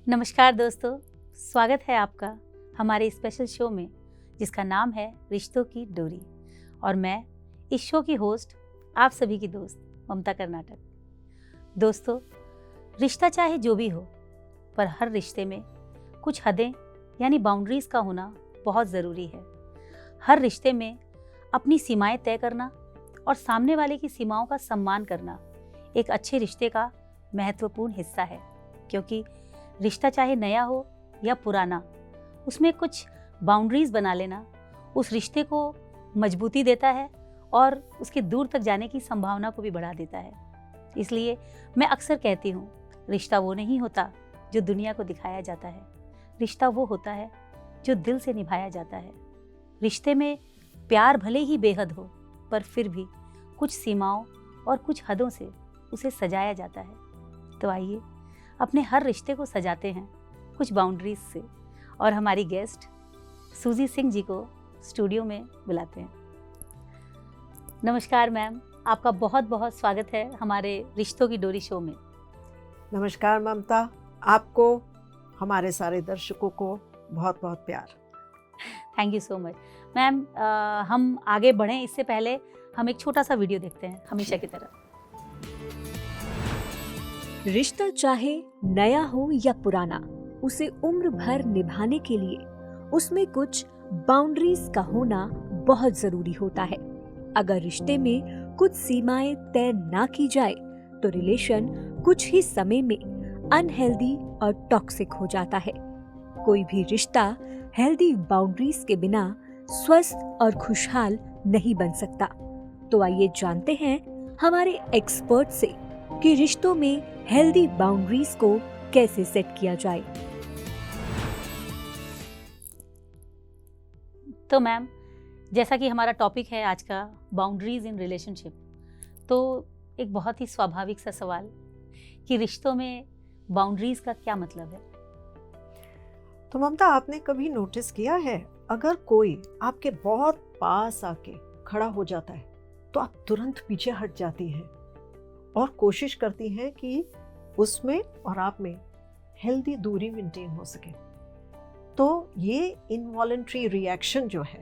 नमस्कार दोस्तों, स्वागत है आपका हमारे स्पेशल शो में जिसका नाम है रिश्तों की डोरी। और मैं इस शो की होस्ट आप सभी की दोस्त ममता कर्नाटक। दोस्तों, रिश्ता चाहे जो भी हो, पर हर रिश्ते में कुछ हदें यानी बाउंड्रीज का होना बहुत ज़रूरी है। हर रिश्ते में अपनी सीमाएं तय करना और सामने वाले की सीमाओं का सम्मान करना एक अच्छे रिश्ते का महत्वपूर्ण हिस्सा है, क्योंकि रिश्ता चाहे नया हो या पुराना, उसमें कुछ बाउंड्रीज बना लेना उस रिश्ते को मजबूती देता है और उसके दूर तक जाने की संभावना को भी बढ़ा देता है। इसलिए मैं अक्सर कहती हूँ, रिश्ता वो नहीं होता जो दुनिया को दिखाया जाता है, रिश्ता वो होता है जो दिल से निभाया जाता है। रिश्ते में प्यार भले ही बेहद हो, पर फिर भी कुछ सीमाओं और कुछ हदों से उसे सजाया जाता है। तो आइए अपने हर रिश्ते को सजाते हैं कुछ बाउंड्रीज से, और हमारी गेस्ट सूजी सिंह जी को स्टूडियो में बुलाते हैं। नमस्कार मैम, आपका बहुत बहुत स्वागत है हमारे रिश्तों की डोरी शो में। नमस्कार ममता, आपको हमारे सारे दर्शकों को बहुत बहुत प्यार। Thank you so much ma'am. हम आगे बढ़ें इससे पहले हम एक छोटा सा वीडियो देखते हैं हमेशा की तरह। रिश्ता चाहे नया हो या पुराना, उसे उम्र भर निभाने के लिए उसमें कुछ बाउंड्रीज का होना बहुत जरूरी होता है। अगर रिश्ते में कुछ सीमाएं तय ना की जाए तो रिलेशन कुछ ही समय में अनहेल्दी और टॉक्सिक हो जाता है। कोई भी रिश्ता हेल्दी बाउंड्रीज के बिना स्वस्थ और खुशहाल नहीं बन सकता। तो आइए जानते हैं हमारे एक्सपर्ट से कि रिश्तों में हेल्दी बाउंड्रीज को कैसे सेट किया जाए। तो मैम, जैसा कि हमारा टॉपिक है आज का बाउंड्रीज इन रिलेशनशिप, तो एक बहुत ही स्वाभाविक सा सवाल कि रिश्तों में बाउंड्रीज का क्या मतलब है। तो ममता, आपने कभी नोटिस किया है, अगर कोई आपके बहुत पास आके खड़ा हो जाता है तो आप तुरंत पीछे हट जाती हैं और कोशिश करती हैं कि उसमें और आप में हेल्दी दूरी मेंटेन हो सके। तो ये इनवॉलंटरी रिएक्शन जो है,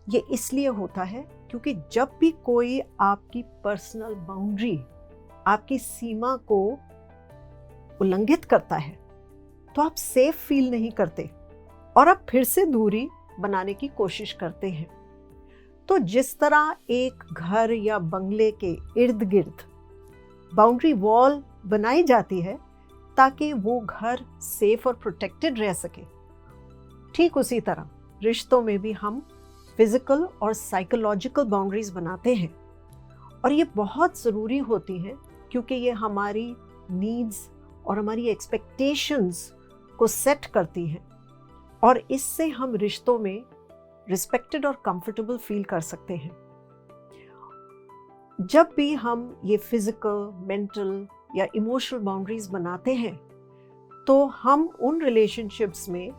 ये इसलिए होता है क्योंकि जब भी कोई आपकी पर्सनल बाउंड्री, आपकी सीमा को उल्लंघित करता है तो आप सेफ फील नहीं करते और आप फिर से दूरी बनाने की कोशिश करते हैं। तो जिस तरह एक घर या बंगले के इर्द गिर्द बाउंड्री वॉल बनाई जाती है ताकि वो घर सेफ और प्रोटेक्टेड रह सके, ठीक उसी तरह रिश्तों में भी हम फिजिकल और साइकोलॉजिकल बाउंड्रीज बनाते हैं। और ये बहुत ज़रूरी होती हैं क्योंकि ये हमारी नीड्स और हमारी एक्सपेक्टेशंस को सेट करती हैं और इससे हम रिश्तों में रिस्पेक्टेड और कंफर्टेबल फील कर सकते हैं। जब भी हम ये फिजिकल, मेंटल या इमोशनल बाउंड्रीज बनाते हैं तो हम उन रिलेशनशिप्स में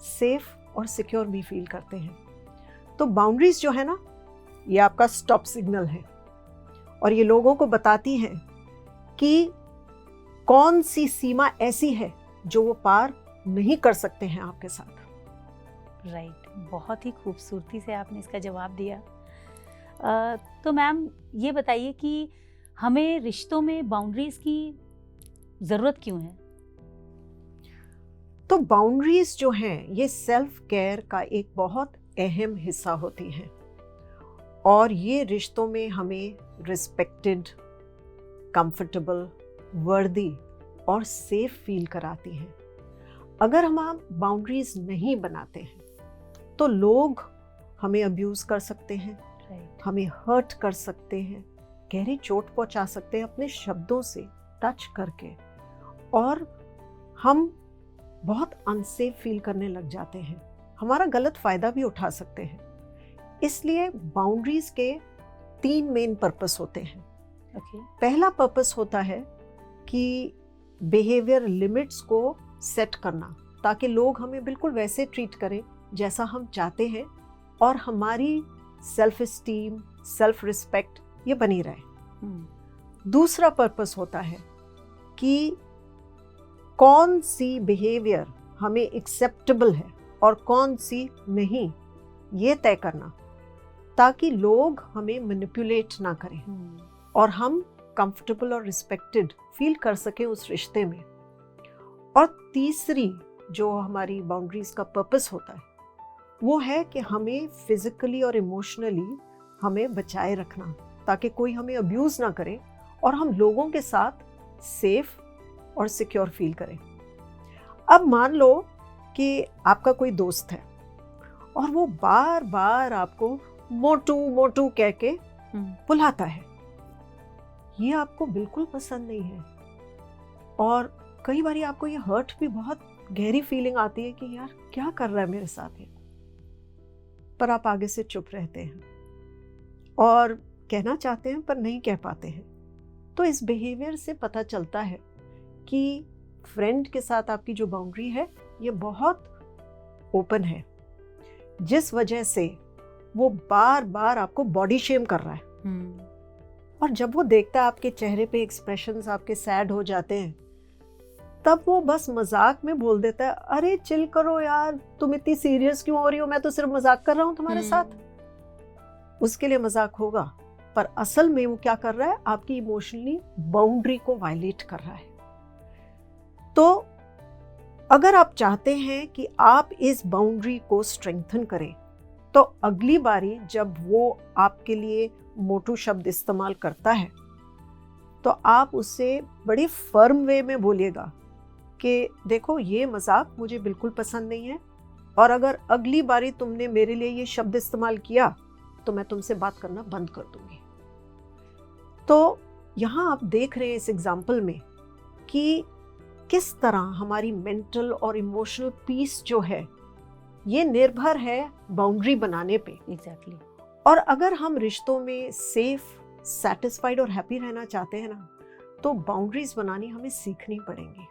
सेफ और सिक्योर भी फील करते हैं। तो बाउंड्रीज जो है ना, ये आपका स्टॉप सिग्नल है और ये लोगों को बताती हैं कि कौन सी सीमा ऐसी है जो वो पार नहीं कर सकते हैं आपके साथ। राइट, बहुत ही खूबसूरती से आपने इसका जवाब दिया। तो मैम, ये बताइए कि हमें रिश्तों में बाउंड्रीज की ज़रूरत क्यों है? तो बाउंड्रीज जो हैं, ये सेल्फ केयर का एक बहुत अहम हिस्सा होती हैं और ये रिश्तों में हमें रिस्पेक्टेड, कंफर्टेबल, वर्दी और सेफ फील कराती हैं। अगर हम बाउंड्रीज नहीं बनाते हैं तो लोग हमें अब्यूज़ कर सकते हैं, हमें हर्ट कर सकते हैं, गहरी चोट पहुंचा सकते हैं अपने शब्दों से, टच करके, और हम बहुत अनसेफ फील करने लग जाते हैं, हमारा गलत फ़ायदा भी उठा सकते हैं। इसलिए बाउंड्रीज के 3 मेन पर्पस होते हैं। पहला पर्पस होता है कि बिहेवियर लिमिट्स को सेट करना ताकि लोग हमें बिल्कुल वैसे ट्रीट करें जैसा हम चाहते हैं और हमारी सेल्फ एस्टीम, सेल्फ रिस्पेक्ट ये बनी रहे। दूसरा पर्पस होता है कि कौन सी बिहेवियर हमें एक्सेप्टेबल है और कौन सी नहीं, ये तय करना, ताकि लोग हमें मैनिपुलेट ना करें और हम कंफर्टेबल और रिस्पेक्टेड फील कर सकें उस रिश्ते में। और तीसरी जो हमारी बाउंड्रीज का पर्पस होता है वो है कि हमें फिजिकली और इमोशनली हमें बचाए रखना, ताकि कोई हमें अब्यूज ना करे और हम लोगों के साथ सेफ और सिक्योर फील करें। अब मान लो कि आपका कोई दोस्त है और वो बार बार आपको मोटू मोटू कह के बुलाता है, ये आपको बिल्कुल पसंद नहीं है और कई बार आपको ये हर्ट भी, बहुत गहरी फीलिंग आती है कि यार क्या कर रहा है मेरे साथ ये, पर आप आगे से चुप रहते हैं और कहना चाहते हैं पर नहीं कह पाते हैं। तो इस बिहेवियर से पता चलता है कि फ्रेंड के साथ आपकी जो बाउंड्री है ये बहुत ओपन है, जिस वजह से वो बार बार आपको बॉडी शेम कर रहा है। और जब वो देखता है आपके चेहरे पे एक्सप्रेशंस आपके सैड हो जाते हैं, तब वो बस मजाक में बोल देता है, अरे चिल करो यार, तुम इतनी सीरियस क्यों हो रही हो, मैं तो सिर्फ मजाक कर रहा हूँ तुम्हारे साथ। उसके लिए मजाक होगा, पर असल में वो क्या कर रहा है, आपकी इमोशनली बाउंड्री को वायलेट कर रहा है। तो अगर आप चाहते हैं कि आप इस बाउंड्री को स्ट्रेंथन करें, तो अगली बारी जब वो आपके लिए मोटू शब्द इस्तेमाल करता है तो आप उससे बड़ी फर्म वे में बोलिएगा कि देखो ये मजाक मुझे बिल्कुल पसंद नहीं है, और अगर अगली बारी तुमने मेरे लिए ये शब्द इस्तेमाल किया तो मैं तुमसे बात करना बंद कर दूंगी। तो यहाँ आप देख रहे हैं इस एग्जाम्पल में कि किस तरह हमारी मेंटल और इमोशनल पीस जो है ये निर्भर है बाउंड्री बनाने पे। एग्जैक्टली। और अगर हम रिश्तों में सेफ, सैटिस्फाइड और हैप्पी रहना चाहते हैं ना, तो बाउंड्रीज बनानी हमें सीखनी पड़ेंगी।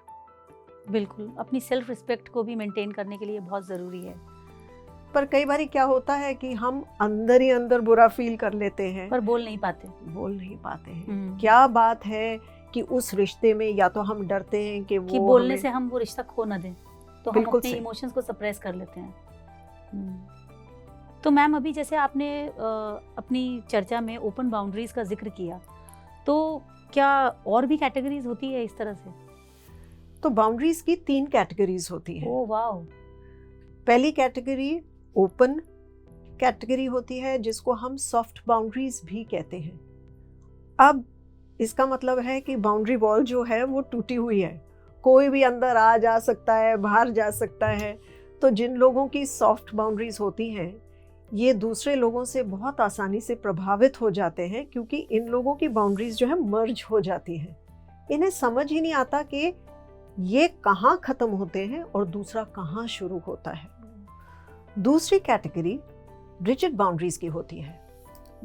बिल्कुल, अपनी सेल्फ रिस्पेक्ट को भी मेंटेन करने के लिए बहुत ज़रूरी है। पर कई बार क्या होता है कि हम अंदर ही अंदर बुरा फील कर लेते हैं, पर बोल नहीं पाते हैं। क्या बात है कि उस रिश्ते में या तो हम डरते हैं कि बोलने से हम वो रिश्ता खो ना दें, तो हम अपने इमोशंस को सप्रेस कर लेते हैं। तो मैम, अभी जैसे आपने अपनी चर्चा में ओपन बाउंड्रीज का जिक्र किया, तो क्या और भी कैटेगरीज होती है इस तरह से? तो बाउंड्रीज की 3 कैटेगरीज होती है। Oh wow. पहली कैटेगरी ओपन कैटेगरी होती है, जिसको हम सॉफ्ट बाउंड्रीज भी कहते हैं। अब इसका मतलब है कि बाउंड्री वॉल जो है वो टूटी हुई है, कोई भी अंदर आ जा सकता है, बाहर जा सकता है। तो जिन लोगों की सॉफ्ट बाउंड्रीज होती हैं, ये दूसरे लोगों से बहुत आसानी से प्रभावित हो जाते हैं, क्योंकि इन लोगों की बाउंड्रीज जो है मर्ज हो जाती हैं। इन्हें समझ ही नहीं आता कि ये कहाँ ख़त्म होते हैं और दूसरा कहाँ शुरू होता है। दूसरी कैटेगरी रिजिड बाउंड्रीज की होती है।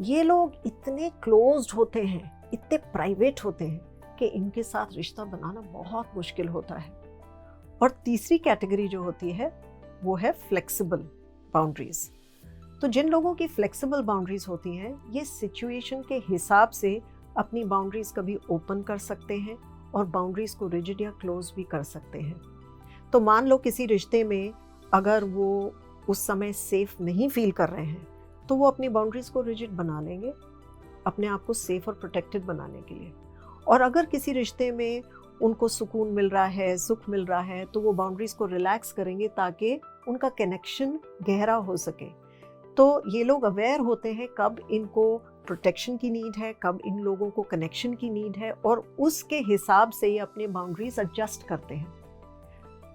ये लोग इतने क्लोज्ड होते हैं, इतने प्राइवेट होते हैं कि इनके साथ रिश्ता बनाना बहुत मुश्किल होता है। और तीसरी कैटेगरी जो होती है वो है फ्लेक्सिबल बाउंड्रीज। तो जिन लोगों की फ्लेक्सिबल बाउंड्रीज होती हैं, ये सिचुएशन के हिसाब से अपनी बाउंड्रीज कभी ओपन कर सकते हैं और बाउंड्रीज को रिजिड या क्लोज भी कर सकते हैं। तो मान लो किसी रिश्ते में अगर वो उस समय सेफ नहीं फील कर रहे हैं, तो वो अपनी बाउंड्रीज को रिजिड बना लेंगे, अपने आप को सेफ और प्रोटेक्टेड बनाने के लिए। और अगर किसी रिश्ते में उनको सुकून मिल रहा है, सुख मिल रहा है, तो वो बाउंड्रीज को रिलैक्स करेंगे ताकि उनका कनेक्शन गहरा हो सके। तो ये लोग अवेयर होते हैं कब इनको प्रोटेक्शन की नीड है, कब इन लोगों को कनेक्शन की नीड है, और उसके हिसाब से ये अपने बाउंड्रीज एडजस्ट करते हैं।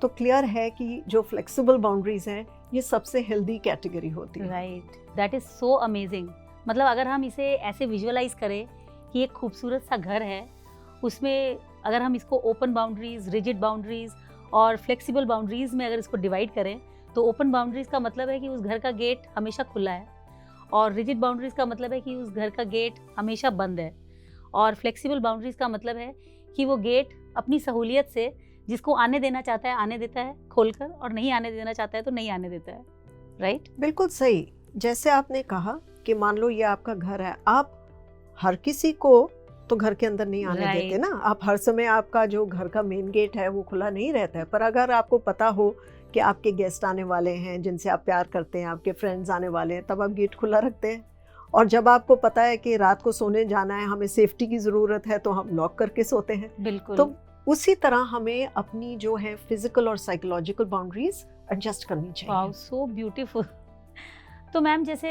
तो क्लियर है कि जो फ्लेक्सिबल बाउंड्रीज हैं, ये सबसे हेल्दी कैटेगरी होती है। Right, that is so amazing. मतलब अगर हम इसे ऐसे विजुअलाइज करें कि एक खूबसूरत सा घर है, उसमें अगर हम इसको ओपन बाउंड्रीज, रिजिड बाउंड्रीज और फ्लेक्सिबल बाउंड्रीज में अगर इसको डिवाइड करें, तो ओपन बाउंड्रीज का मतलब है कि उस घर का गेट हमेशा खुला है, और रिजिड बाउंड्रीज का मतलब है कि उस घर का गेट हमेशा बंद है, और फ्लेक्सिबल बाउंड्रीज का मतलब है कि वो गेट अपनी सहूलियत से जिसको आने देना चाहता है आने देता है खोलकर, और नहीं आने देना चाहता है तो नहीं आने देता है। राइट? बिल्कुल सही। जैसे आपने कहा कि मान लो ये आपका घर है, आप हर किसी को तो घर के अंदर नहीं आने Right. देते ना। आप हर समय आपका जो घर का मेन गेट है वो खुला नहीं रहता है, पर अगर आपको पता हो कि आपके गेस्ट आने वाले हैं जिनसे आप प्यार करते हैं, आपके फ्रेंड्स आने वाले हैं, तब आप गेट खुला रखते हैं। और जब आपको पता है कि रात को सोने जाना है, हमें सेफ्टी की ज़रूरत है, तो हम लॉक करके सोते हैं। बिल्कुल। तो उसी तरह हमें अपनी जो है फिजिकल और साइकोलॉजिकल बाउंड्रीज एडजस्ट करनी चाहिए। Wow, so beautiful. तो मैम जैसे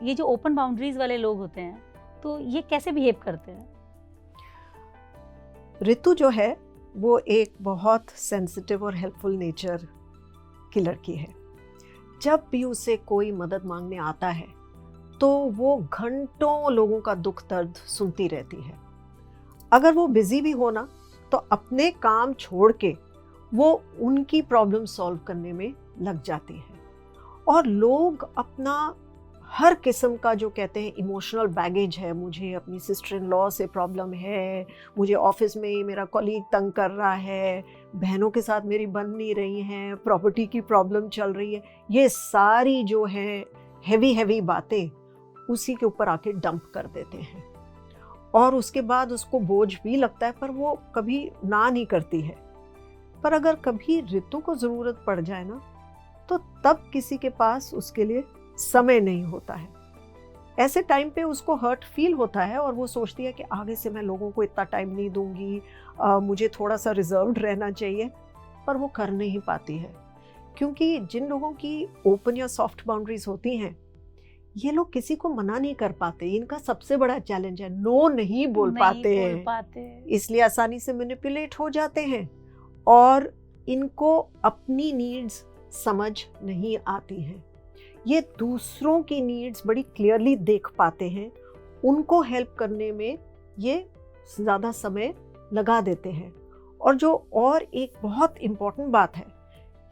ये जो ओपन बाउंड्रीज वाले लोग होते हैं, तो ये कैसे बिहेव करते हैं? ऋतु जो है वो एक बहुत सेंसिटिव और हेल्पफुल नेचर की लड़की है। जब भी उसे कोई मदद मांगने आता है तो वो घंटों लोगों का दुख दर्द सुनती रहती है। अगर वो बिजी भी हो ना, तो अपने काम छोड़ के वो उनकी प्रॉब्लम सॉल्व करने में लग जाती है। और लोग अपना हर किस्म का जो कहते हैं इमोशनल बैगेज है, मुझे अपनी सिस्टर इन लॉ से प्रॉब्लम है, मुझे ऑफिस में मेरा कॉलीग तंग कर रहा है, बहनों के साथ मेरी बन नहीं रही हैं, प्रॉपर्टी की प्रॉब्लम चल रही है, ये सारी जो है हैवी बातें उसी के ऊपर आके डंप कर देते हैं। और उसके बाद उसको बोझ भी लगता है, पर वो कभी ना नहीं करती है। पर अगर कभी ऋतु को ज़रूरत पड़ जाए ना, तो तब किसी के पास उसके लिए समय नहीं होता है। ऐसे टाइम पे उसको हर्ट फील होता है और वो सोचती है कि आगे से मैं लोगों को इतना टाइम नहीं दूंगी, मुझे थोड़ा सा रिजर्व्ड रहना चाहिए, पर वो कर नहीं पाती है। क्योंकि जिन लोगों की ओपन या सॉफ्ट बाउंड्रीज होती हैं, ये लोग किसी को मना नहीं कर पाते। इनका सबसे बड़ा चैलेंज है नो नहीं बोल पाते। इसलिए आसानी से मैनिपुलेट हो जाते हैं और इनको अपनी नीड्स समझ नहीं आती हैं। ये दूसरों की नीड्स बड़ी क्लियरली देख पाते हैं, उनको हेल्प करने में ये ज़्यादा समय लगा देते हैं। और जो और एक बहुत इम्पॉर्टेंट बात है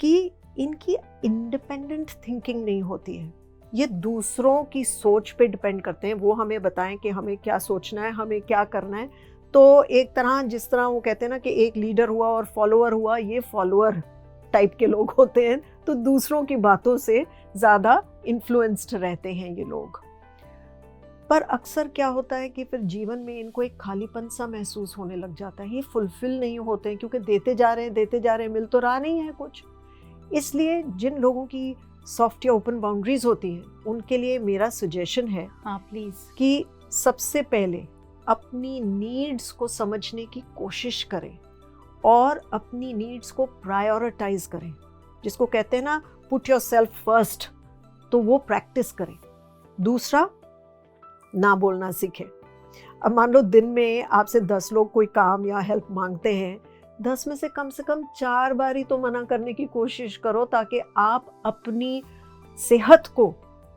कि इनकी इंडिपेंडेंट थिंकिंग नहीं होती है। ये दूसरों की सोच पे डिपेंड करते हैं, वो हमें बताएं कि हमें क्या सोचना है, हमें क्या करना है। तो एक तरह जिस तरह वो कहते हैं ना कि एक लीडर हुआ और फॉलोअर हुआ, ये फॉलोअर टाइप के लोग होते हैं, तो दूसरों की बातों से ज़्यादा इन्फ्लुएंस्ड रहते हैं ये लोग। पर अक्सर क्या होता है कि फिर जीवन में इनको एक खालीपन सा महसूस होने लग जाता है। ये फुलफिल नहीं होते हैं क्योंकि देते जा रहे हैं, मिल तो रहा नहीं है कुछ। इसलिए जिन लोगों की सॉफ्ट या ओपन बाउंड्रीज होती हैं, उनके लिए मेरा सजेशन है, हाँ प्लीज, कि सबसे पहले अपनी नीड्स को समझने की कोशिश करें और अपनी नीड्स को प्रायोरिटाइज करें, जिसको कहते हैं ना पुट योर सेल्फ फर्स्ट, तो वो प्रैक्टिस करें। दूसरा, ना बोलना सीखें। अब मान लो दिन में आपसे 10 लोग कोई काम या हेल्प मांगते हैं, 10 में से कम 4 बार ही तो मना करने की कोशिश करो, ताकि आप अपनी सेहत को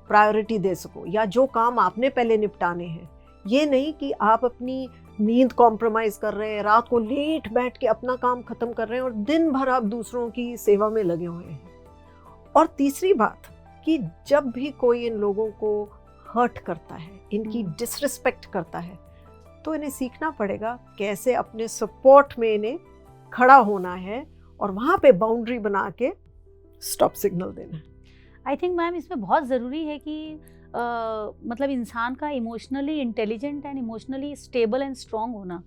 प्रायोरिटी दे सको, या जो काम आपने पहले निपटाने हैं। ये नहीं कि आप अपनी नींद कॉम्प्रोमाइज कर रहे हैं, रात को लेट बैठ के अपना काम खत्म कर रहे हैं और दिन भर आप दूसरों की सेवा में लगे हुए हैं। और तीसरी बात कि जब भी कोई इन लोगों को हर्ट करता है, इनकी डिसरिस्पेक्ट करता है, तो इन्हें सीखना पड़ेगा कैसे अपने सपोर्ट में इन्हें खड़ा होना है और वहाँ पे बाउंड्री बना के स्टॉप सिग्नल देना है। आई थिंक मैम इसमें बहुत ज़रूरी है कि मतलब इंसान का emotionally intelligent and emotionally stable and strong होना,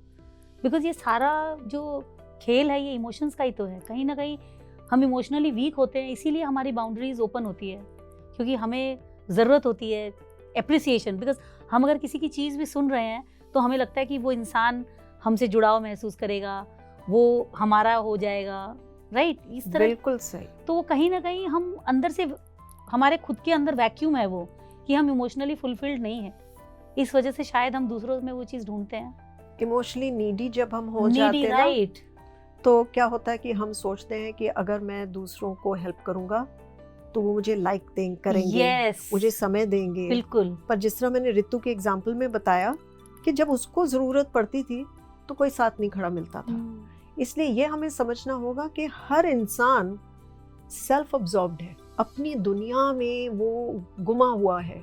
बिकॉज ये सारा जो खेल है ये इमोशंस का ही तो है। कहीं ना कहीं हम इमोशनली वीक होते हैं, इसीलिए हमारी बाउंड्रीज ओपन होती है, क्योंकि हमें ज़रूरत होती है एप्रिसिएशन। बिकॉज हम अगर किसी की चीज़ भी सुन रहे हैं तो हमें लगता है कि वो इंसान हमसे जुड़ाव महसूस करेगा, वो हमारा हो जाएगा, राइट? इस तरह बिल्कुल सही। तो वो कहीं ना कहीं हम अंदर से, हमारे खुद के अंदर वैक्यूम है वो, कि हम इमोशनली फुलफिल्ड नहीं है। इस वजह से शायद हम दूसरों में वो चीज़ ढूंढते हैं। इमोशनली नीडी जब हम हो जाते हैं राइट, तो क्या होता है कि हम सोचते हैं कि अगर मैं दूसरों को हेल्प करूंगा तो वो मुझे लाइक करेंगे, yes, मुझे समय देंगे। बिल्कुल। पर जिस तरह मैंने ऋतु के एग्जाम्पल में बताया कि जब उसको ज़रूरत पड़ती थी तो कोई साथ नहीं खड़ा मिलता था। इसलिए ये हमें समझना होगा कि हर इंसान सेल्फ अब्जॉर्ब्ड है, अपनी दुनिया में वो गुमा हुआ है।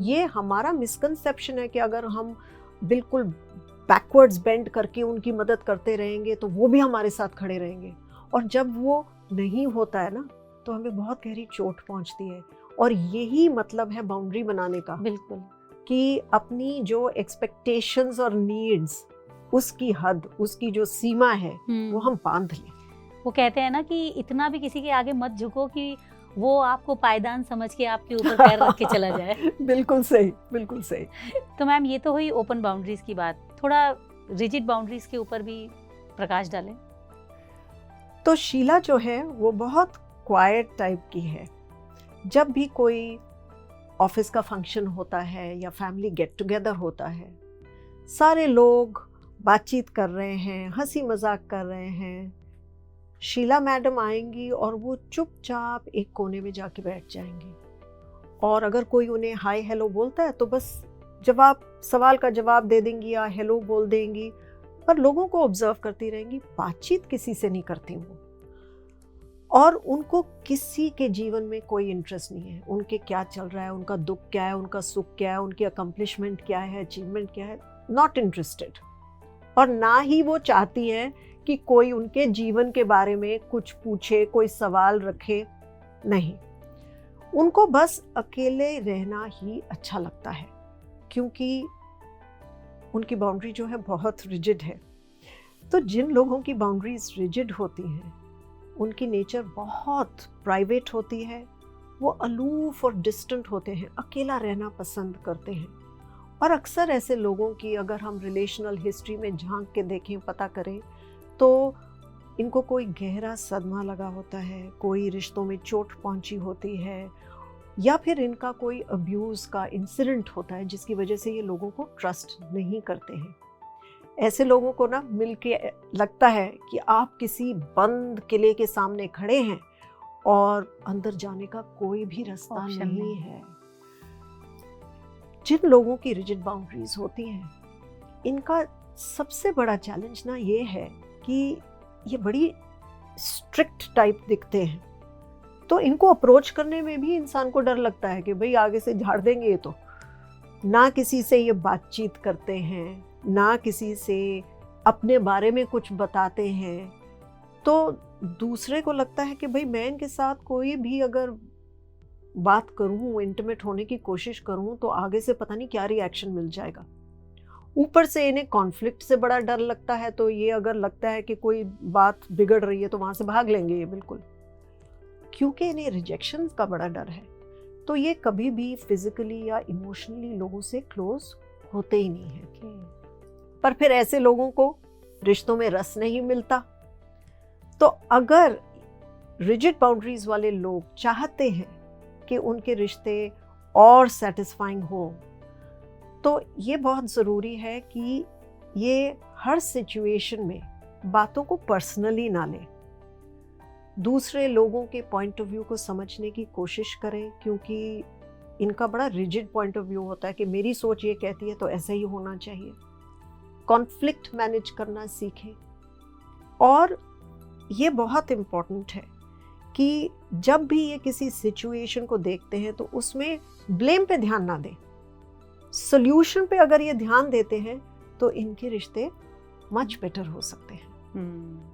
ये हमारा मिसकंसेप्शन है कि अगर हम बिल्कुल बैकवर्ड्स बेंड करके उनकी मदद करते रहेंगे तो वो भी हमारे साथ खड़े रहेंगे। और जब वो नहीं होता है ना, तो हमें बहुत गहरी चोट पहुंचती है। और यही मतलब है बाउंड्री बनाने का। बिल्कुल। कि अपनी जो एक्सपेक्टेशंस और नीड्स, उसकी हद, उसकी जो सीमा है वो हम बांध लें। वो कहते हैं ना कि इतना भी किसी के आगे मत झुको कि वो आपको पायदान समझ के आपके ऊपर पैर रख के चला जाए। बिल्कुल सही, बिल्कुल सही। तो मैम ये तो हुई ओपन बाउंड्रीज की बात, थोड़ा रिजिड बाउंड्रीज के ऊपर भी प्रकाश डालें। तो शीला जो है वो बहुत क्वाइट टाइप की है। जब भी कोई ऑफिस का फंक्शन होता है या फैमिली गेट टुगेदर होता है, सारे लोग बातचीत कर रहे हैं, हंसी मजाक कर रहे हैं, शीला मैडम आएंगी और वो चुपचाप एक कोने में जाके बैठ जाएंगी। और अगर कोई उन्हें हाय हेलो बोलता है तो बस सवाल का जवाब दे देंगी या हेलो बोल देंगी, पर लोगों को ऑब्जर्व करती रहेंगी, बातचीत किसी से नहीं करती वो। और उनको किसी के जीवन में कोई इंटरेस्ट नहीं है, उनके क्या चल रहा है, उनका दुख क्या है, उनका सुख क्या है, उनकी अकम्पलिशमेंट क्या है, अचीवमेंट क्या है, नॉट इंटरेस्टेड। और ना ही वो चाहती हैं कि कोई उनके जीवन के बारे में कुछ पूछे, कोई सवाल रखे, नहीं। उनको बस अकेले रहना ही अच्छा लगता है, क्योंकि उनकी बाउंड्री जो है बहुत रिजिड है। तो जिन लोगों की बाउंड्रीज रिजिड होती हैं, उनकी नेचर बहुत प्राइवेट होती है, वो अलूफ और डिस्टेंट होते हैं, अकेला रहना पसंद करते हैं। और अक्सर ऐसे लोगों की अगर हम रिलेशनल हिस्ट्री में झांक के देखें, पता करें, तो इनको कोई गहरा सदमा लगा होता है, कोई रिश्तों में चोट पहुंची होती है, या फिर इनका कोई अब्यूज़ का इंसिडेंट होता है जिसकी वजह से ये लोगों को ट्रस्ट नहीं करते हैं। ऐसे लोगों को ना मिलके लगता है कि आप किसी बंद किले के सामने खड़े हैं और अंदर जाने का कोई भी रास्ता नहीं है। जिन लोगों की रिजिड बाउंड्रीज होती हैं, इनका सबसे बड़ा चैलेंज ना ये है कि ये बड़ी स्ट्रिक्ट टाइप दिखते हैं, तो इनको अप्रोच करने में भी इंसान को डर लगता है कि भाई आगे से झाड़ देंगे ये तो। ना किसी से ये बातचीत करते हैं, ना किसी से अपने बारे में कुछ बताते हैं, तो दूसरे को लगता है कि भाई मैं इनके साथ कोई भी अगर बात करूं, इंटीमेट होने की कोशिश करूं, तो आगे से पता नहीं क्या रिएक्शन मिल जाएगा। ऊपर से इन्हें कॉन्फ्लिक्ट से बड़ा डर लगता है, तो ये अगर लगता है कि कोई बात बिगड़ रही है तो वहाँ से भाग लेंगे ये बिल्कुल, क्योंकि इन्हें रिजेक्शन का बड़ा डर है। तो ये कभी भी फिजिकली या इमोशनली लोगों से क्लोज होते ही नहीं है। पर फिर ऐसे लोगों को रिश्तों में रस नहीं मिलता। तो अगर रिजिड बाउंड्रीज वाले लोग चाहते हैं कि उनके रिश्ते और सेटिस्फाइंग हो, तो ये बहुत ज़रूरी है कि ये हर सिचुएशन में बातों को पर्सनली ना लें, दूसरे लोगों के पॉइंट ऑफ व्यू को समझने की कोशिश करें, क्योंकि इनका बड़ा रिजिड पॉइंट ऑफ व्यू होता है कि मेरी सोच ये कहती है तो ऐसा ही होना चाहिए। कॉन्फ्लिक्ट मैनेज करना सीखें। और ये बहुत इम्पॉर्टेंट है कि जब भी ये किसी सिचुएशन को देखते हैं तो उसमें ब्लेम पे ध्यान ना दें, सॉल्यूशन पे अगर ये ध्यान देते हैं तो इनके रिश्ते मच बेटर हो सकते हैं।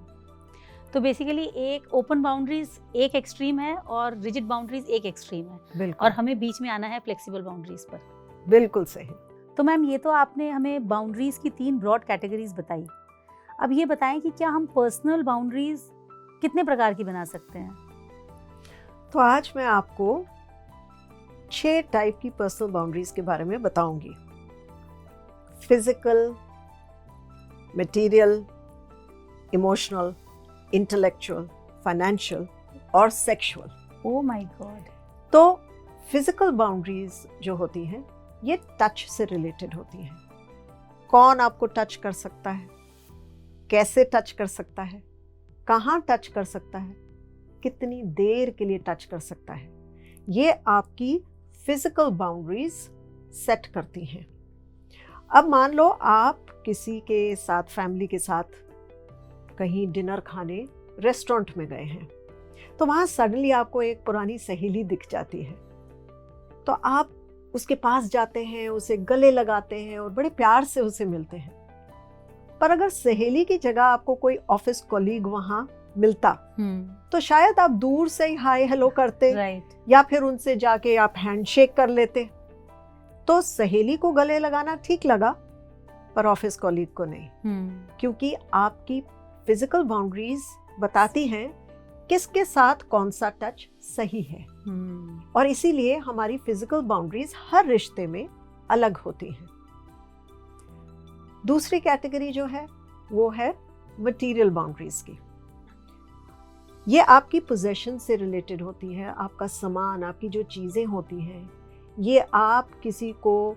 तो बेसिकली एक ओपन बाउंड्रीज एक एक्सट्रीम है और रिजिड बाउंड्रीज एक एक्सट्रीम है, बिल्कुल। और हमें बीच में आना है फ्लेक्सिबल बाउंड्रीज पर। बिल्कुल सही। तो मैम ये तो आपने हमें बाउंड्रीज की 3 ब्रॉड कैटेगरीज बताई। अब ये बताएं कि क्या हम पर्सनल बाउंड्रीज कितने प्रकार की बना सकते हैं? तो आज मैं आपको 6 टाइप की पर्सनल बाउंड्रीज के बारे में बताऊंगी। Physical, material, emotional, intellectual, financial और सेक्सुअल। Oh my God. तो फिजिकल बाउंड्रीज जो होती हैं ये टच से रिलेटेड होती हैं। कौन आपको टच कर सकता है, कैसे टच कर सकता है, कहाँ टच कर सकता है, कितनी देर के लिए टच कर सकता है, ये आपकी फिजिकल बाउंड्रीज सेट करती हैं। अब मान लो आप किसी के साथ, फैमिली के साथ कहीं डिनर खाने रेस्टोरेंट में गए हैं, तो वहाँ सडनली आपको एक पुरानी सहेली दिख जाती है, तो आप उसके पास जाते हैं, उसे गले लगाते हैं और बड़े प्यार से उसे मिलते हैं। पर अगर सहेली की जगह आपको कोई ऑफिस कॉलीग वहाँ मिलता तो शायद आप दूर से ही हाय हेलो करते, राइट, या फिर उनसे जाके आप हैंडशेक कर लेते। तो सहेली को गले लगाना ठीक लगा, पर ऑफिस कॉलीग को नहीं, क्योंकि आपकी फिजिकल बाउंड्रीज बताती हैं किसके साथ कौन सा टच सही है। और इसीलिए हमारी फिजिकल बाउंड्रीज हर रिश्ते में अलग होती हैं। दूसरी कैटेगरी जो है वो है मटेरियल बाउंड्रीज की। ये आपकी पोजेशन से रिलेटेड होती है, आपका सामान, आपकी जो चीज़ें होती हैं, ये आप किसी को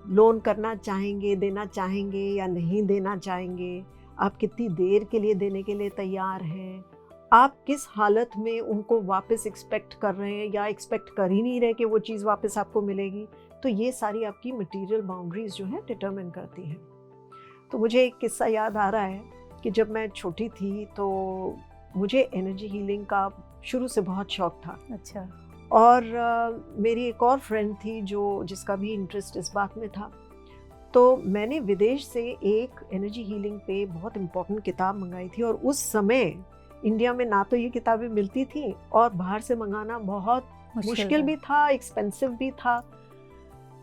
लोन करना चाहेंगे, देना चाहेंगे या नहीं देना चाहेंगे, आप कितनी देर के लिए देने के लिए तैयार हैं, आप किस हालत में उनको वापस एक्सपेक्ट कर रहे हैं या एक्सपेक्ट कर ही नहीं रहे कि वो चीज़ वापस आपको मिलेगी। तो ये सारी आपकी मटेरियल बाउंड्रीज जो है डिटरमिन करती हैं। तो मुझे एक किस्सा याद आ रहा है कि जब मैं छोटी थी तो मुझे एनर्जी हीलिंग का शुरू से बहुत शौक था। अच्छा। और मेरी एक और फ्रेंड थी जिसका भी इंटरेस्ट इस बात में था। तो मैंने विदेश से एक एनर्जी हीलिंग पे बहुत इम्पोर्टेंट किताब मंगाई थी, और उस समय इंडिया में ना तो ये किताबें मिलती थी और बाहर से मंगाना बहुत मुश्किल भी था, एक्सपेंसिव भी था।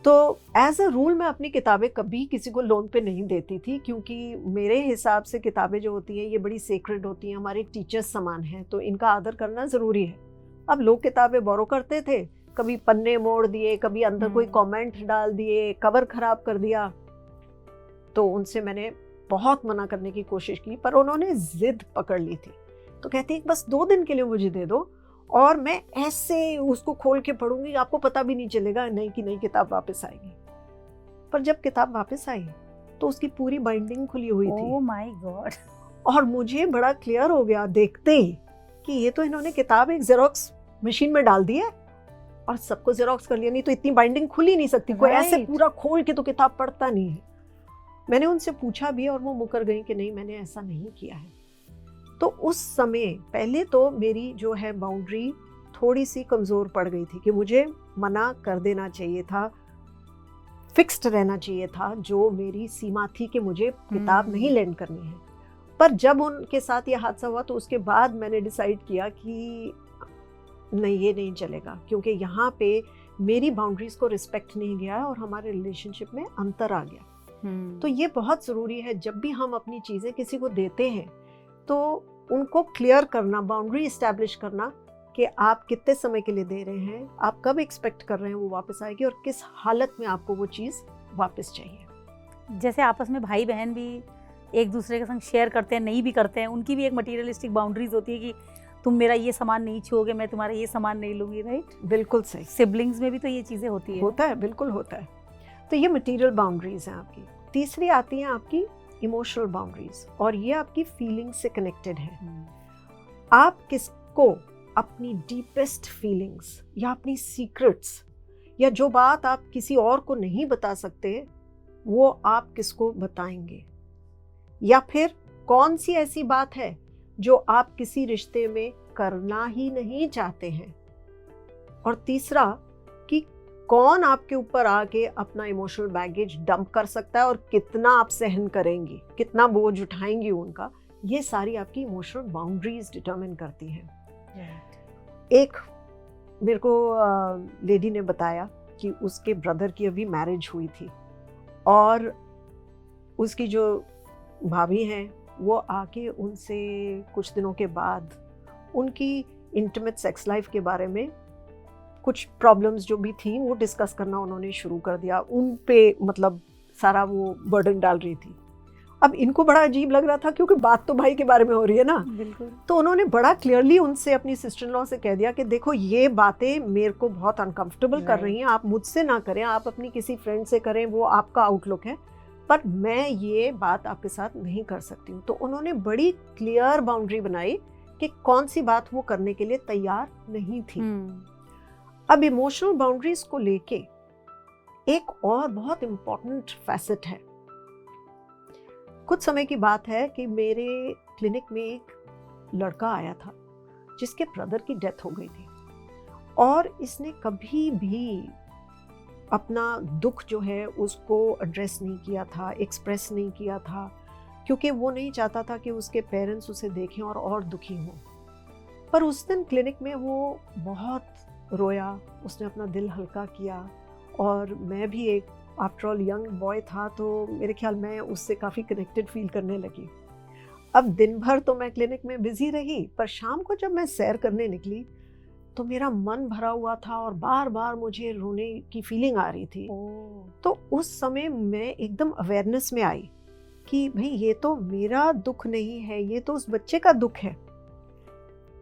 तो एज अ रूल मैं अपनी किताबें कभी किसी को लोन पे नहीं देती थी, क्योंकि मेरे हिसाब से किताबें जो होती हैं ये बड़ी सेक्रेड होती हैं, हमारे टीचर्स समान हैं, तो इनका आदर करना ज़रूरी है। अब लोग किताबें बोरो करते थे, कभी पन्ने मोड़ दिए, कभी अंदर कोई कमेंट डाल दिए, कवर खराब कर दिया। तो उनसे मैंने बहुत मना करने की कोशिश की, पर उन्होंने जिद पकड़ ली थी। तो कहती है बस 2 दिन के लिए मुझे दे दो और मैं ऐसे उसको खोल के पढ़ूंगी, आपको पता भी नहीं चलेगा नहीं कि नई किताब वापस आएगी। पर जब किताब वापस आई तो उसकी पूरी बाइंडिंग खुली हुई थी। Oh my God. और मुझे बड़ा क्लियर हो गया देखते ही कि ये तो इन्होंने किताब एक जेरोक्स मशीन में डाल दी है और सबको जेरोक्स कर लिया, नहीं तो इतनी बाइंडिंग खुल ही नहीं सकती। कोई ऐसे पूरा खोल के तो किताब पढ़ता नहीं है। मैंने उनसे पूछा भी और वो मुकर गई कि नहीं, मैंने ऐसा नहीं किया है। तो उस समय पहले तो मेरी जो है बाउंड्री थोड़ी सी कमज़ोर पड़ गई थी कि मुझे मना कर देना चाहिए था, फिक्स्ड रहना चाहिए था, जो मेरी सीमा थी कि मुझे किताब नहीं लैंड करनी है। पर जब उनके साथ ये हादसा हुआ तो उसके बाद मैंने डिसाइड किया कि नहीं, ये नहीं चलेगा, क्योंकि यहाँ पे मेरी बाउंड्रीज को रिस्पेक्ट नहीं गया और हमारे रिलेशनशिप में अंतर आ गया। तो ये बहुत ज़रूरी है, जब भी हम अपनी चीज़ें किसी को देते हैं तो उनको क्लियर करना, बाउंड्री इस्टेब्लिश करना कि आप कितने समय के लिए दे रहे हैं, आप कब एक्सपेक्ट कर रहे हैं वो वापस आएगी और किस हालत में आपको वो चीज़ वापस चाहिए। जैसे आपस में भाई बहन भी एक दूसरे के संग शेयर करते हैं, नहीं भी करते हैं, उनकी भी एक मटीरियलिस्टिक बाउंड्रीज होती है कि तुम मेरा ये सामान नहीं छुओगे, मैं तुम्हारा ये सामान नहीं लूँगी, राइट? बिल्कुल सही। सिबलिंग्स में भी तो ये चीज़ें होती है। होता है, बिल्कुल होता है। तो ये मटीरियल बाउंड्रीज हैं आपकी। तीसरी आती हैं आपकी इमोशनल बाउंड्रीज, और ये आपकी फीलिंग से कनेक्टेड है। आप किसको अपनी डीपेस्ट फीलिंग्स या अपनी सीक्रेट्स या जो बात आप किसी और को नहीं बता सकते वो आप किसको बताएंगे, या फिर कौन सी ऐसी बात है जो आप किसी रिश्ते में करना ही नहीं चाहते हैं। और तीसरा कि कौन आपके ऊपर आके अपना इमोशनल बैगेज डंप कर सकता है और कितना आप सहन करेंगी, कितना बोझ उठाएंगी उनका। ये सारी आपकी इमोशनल बाउंड्रीज डिटरमिन करती हैं। एक मेरे को लेडी ने बताया कि उसके ब्रदर की अभी मैरिज हुई थी और उसकी जो भाभी हैं वो आके उनसे कुछ दिनों के बाद उनकी इंटीमेट सेक्स लाइफ के बारे में कुछ प्रॉब्लम्स जो भी थी वो डिस्कस करना उन्होंने शुरू कर दिया। उन पे मतलब सारा वो बर्डन डाल रही थी। अब इनको बड़ा अजीब लग रहा था क्योंकि बात तो भाई के बारे में हो रही है ना। बिल्कुल। तो उन्होंने बड़ा क्लियरली उनसे, अपनी सिस्टर इन लॉ से कह दिया कि देखो ये बातें मेरे को बहुत अनकंफर्टेबल कर रही हैं, आप मुझसे ना करें, आप अपनी किसी फ्रेंड से करें, वो आपका आउटलुक है, पर मैं ये बात आपके साथ नहीं कर सकती हूँ। तो उन्होंने बड़ी क्लियर बाउंड्री बनाई कि कौन सी बात वो करने के लिए तैयार नहीं थी। अब इमोशनल बाउंड्रीज को लेके एक और बहुत इम्पोर्टेंट फैसेट है। कुछ समय की बात है कि मेरे क्लिनिक में एक लड़का आया था जिसके ब्रदर की डेथ हो गई थी और इसने कभी भी अपना दुख जो है उसको एड्रेस नहीं किया था, एक्सप्रेस नहीं किया था, क्योंकि वो नहीं चाहता था कि उसके पेरेंट्स उसे देखें और दुखी हों। पर उस दिन क्लिनिक में वो बहुत रोया, उसने अपना दिल हल्का किया और मैं भी एक आफ्टर ऑल यंग बॉय था, तो मेरे ख्याल मैं उससे काफ़ी कनेक्टेड फील करने लगी। अब दिन भर तो मैं क्लिनिक में बिजी रही, पर शाम को जब मैं सैर करने निकली तो मेरा मन भरा हुआ था और बार बार मुझे रोने की फीलिंग आ रही थी। तो उस समय मैं एकदम अवेयरनेस में आई कि भाई ये तो मेरा दुख नहीं है, ये तो उस बच्चे का दुख है।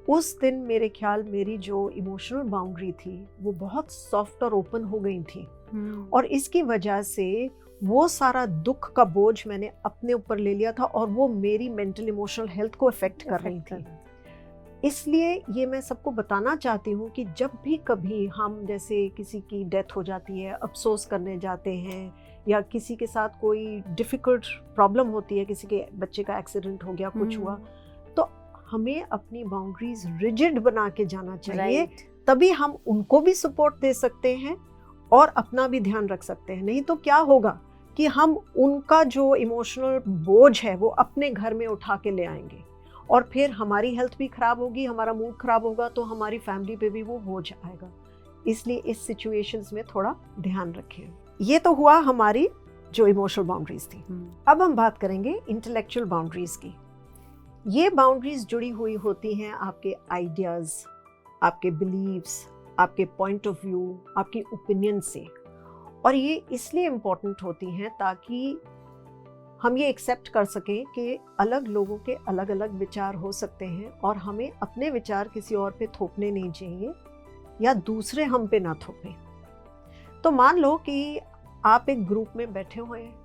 उस दिन मेरे ख्याल मेरी जो इमोशनल बाउंड्री थी वो बहुत सॉफ्ट और ओपन हो गई थी, और इसकी वजह से वो सारा दुख का बोझ मैंने अपने ऊपर ले लिया था और वो मेरी मेंटल इमोशनल हेल्थ को अफेक्ट कर रही थी। इसलिए ये मैं सबको बताना चाहती हूँ कि जब भी कभी हम जैसे किसी की डेथ हो जाती है, अफसोस करने जाते हैं, या किसी के साथ कोई डिफ़िकल्ट प्रॉब्लम होती है, किसी के बच्चे का एक्सीडेंट हो गया, कुछ हुआ, तो हमें अपनी बाउंड्रीज रिजिड बना के जाना चाहिए। तभी हम उनको भी सपोर्ट दे सकते हैं और अपना भी ध्यान रख सकते हैं। नहीं तो क्या होगा कि हम उनका जो इमोशनल बोझ है वो अपने घर में उठा के ले आएंगे, और फिर हमारी हेल्थ भी खराब होगी, हमारा मूड खराब होगा, तो हमारी फैमिली पे भी वो बोझ आएगा। इसलिए इस सिचुएशंस में थोड़ा ध्यान रखें। ये तो हुआ हमारी जो इमोशनल बाउंड्रीज थी। अब हम बात करेंगे इंटेलेक्चुअल बाउंड्रीज की। ये बाउंड्रीज जुड़ी हुई होती हैं आपके आइडियाज, आपके बिलीव्स, आपके पॉइंट ऑफ व्यू, आपकी ओपिनियन से। और ये इसलिए इम्पोर्टेंट होती हैं ताकि हम ये एक्सेप्ट कर सकें कि अलग लोगों के अलग अलग विचार हो सकते हैं, और हमें अपने विचार किसी और पे थोपने नहीं चाहिए, या दूसरे हम पे ना थोपें। तो मान लो कि आप एक ग्रुप में बैठे हुए हैं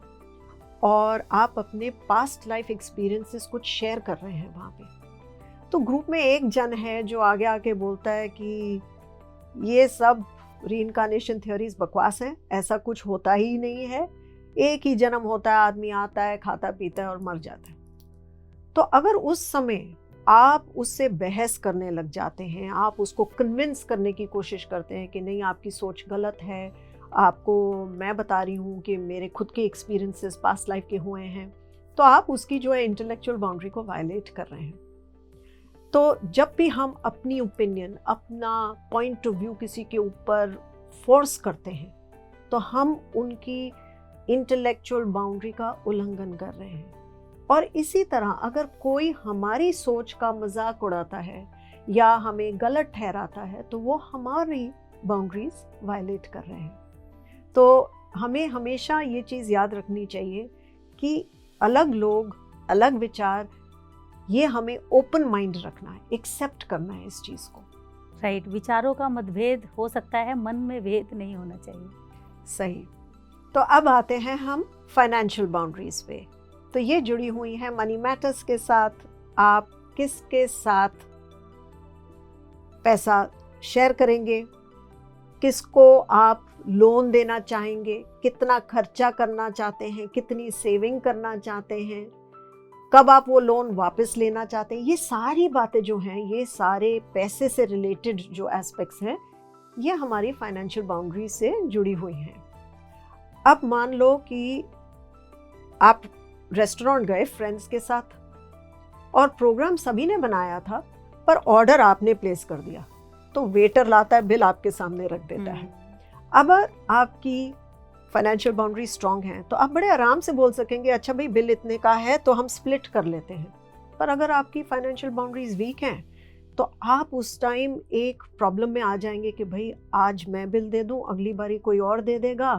और आप अपने पास्ट लाइफ एक्सपीरियंसेस कुछ शेयर कर रहे हैं वहाँ पे। तो ग्रुप में एक जन है जो आगे आके बोलता है कि ये सब रीइंकार्नेशन थ्योरीज बकवास है, ऐसा कुछ होता ही नहीं है, एक ही जन्म होता है, आदमी आता है, खाता पीता है और मर जाता है। तो अगर उस समय आप उससे बहस करने लग जाते हैं, आप उसको कन्विंस करने की कोशिश करते हैं कि नहीं आपकी सोच गलत है, आपको मैं बता रही हूँ कि मेरे खुद के एक्सपीरियंसेस पास्ट लाइफ के हुए हैं, तो आप उसकी जो है इंटेलेक्चुअल बाउंड्री को वायलेट कर रहे हैं। तो जब भी हम अपनी ओपिनियन, अपना पॉइंट ऑफ व्यू किसी के ऊपर फोर्स करते हैं, तो हम उनकी इंटेलेक्चुअल बाउंड्री का उल्लंघन कर रहे हैं। और इसी तरह अगर कोई हमारी सोच का मजाक उड़ाता है या हमें गलत ठहराता है, तो वो हमारी बाउंड्रीज वायलेट कर रहे हैं। तो हमें हमेशा ये चीज़ याद रखनी चाहिए कि अलग लोग, अलग विचार, ये हमें ओपन माइंड रखना है, एक्सेप्ट करना है इस चीज़ को। राइट, विचारों का मतभेद हो सकता है, मन में भेद नहीं होना चाहिए। सही। तो अब आते हैं हम फाइनेंशियल बाउंड्रीज पे। तो ये जुड़ी हुई हैं मनी मैटर्स के साथ। आप किसके साथ पैसा शेयर करेंगे, किसको आप लोन देना चाहेंगे, कितना खर्चा करना चाहते हैं, कितनी सेविंग करना चाहते हैं, कब आप वो लोन वापस लेना चाहते हैं, ये सारी बातें जो हैं, ये सारे पैसे से रिलेटेड जो एस्पेक्ट्स हैं, ये हमारी फाइनेंशियल बाउंड्री से जुड़ी हुई हैं। अब मान लो कि आप रेस्टोरेंट गए फ्रेंड्स के साथ और प्रोग्राम सभी ने बनाया था, पर ऑर्डर आपने प्लेस कर दिया, तो वेटर लाता है, बिल आपके सामने रख देता है। अब आपकी फाइनेंशियल बाउंड्री स्ट्रांग है तो आप बड़े आराम से बोल सकेंगे अच्छा भाई बिल इतने का है तो हम स्प्लिट कर लेते हैं। पर अगर आपकी फाइनेंशियल बाउंड्रीज वीक हैं तो आप उस टाइम एक प्रॉब्लम में आ जाएंगे कि भाई आज मैं बिल दे दूं, अगली बारी कोई और दे देगा।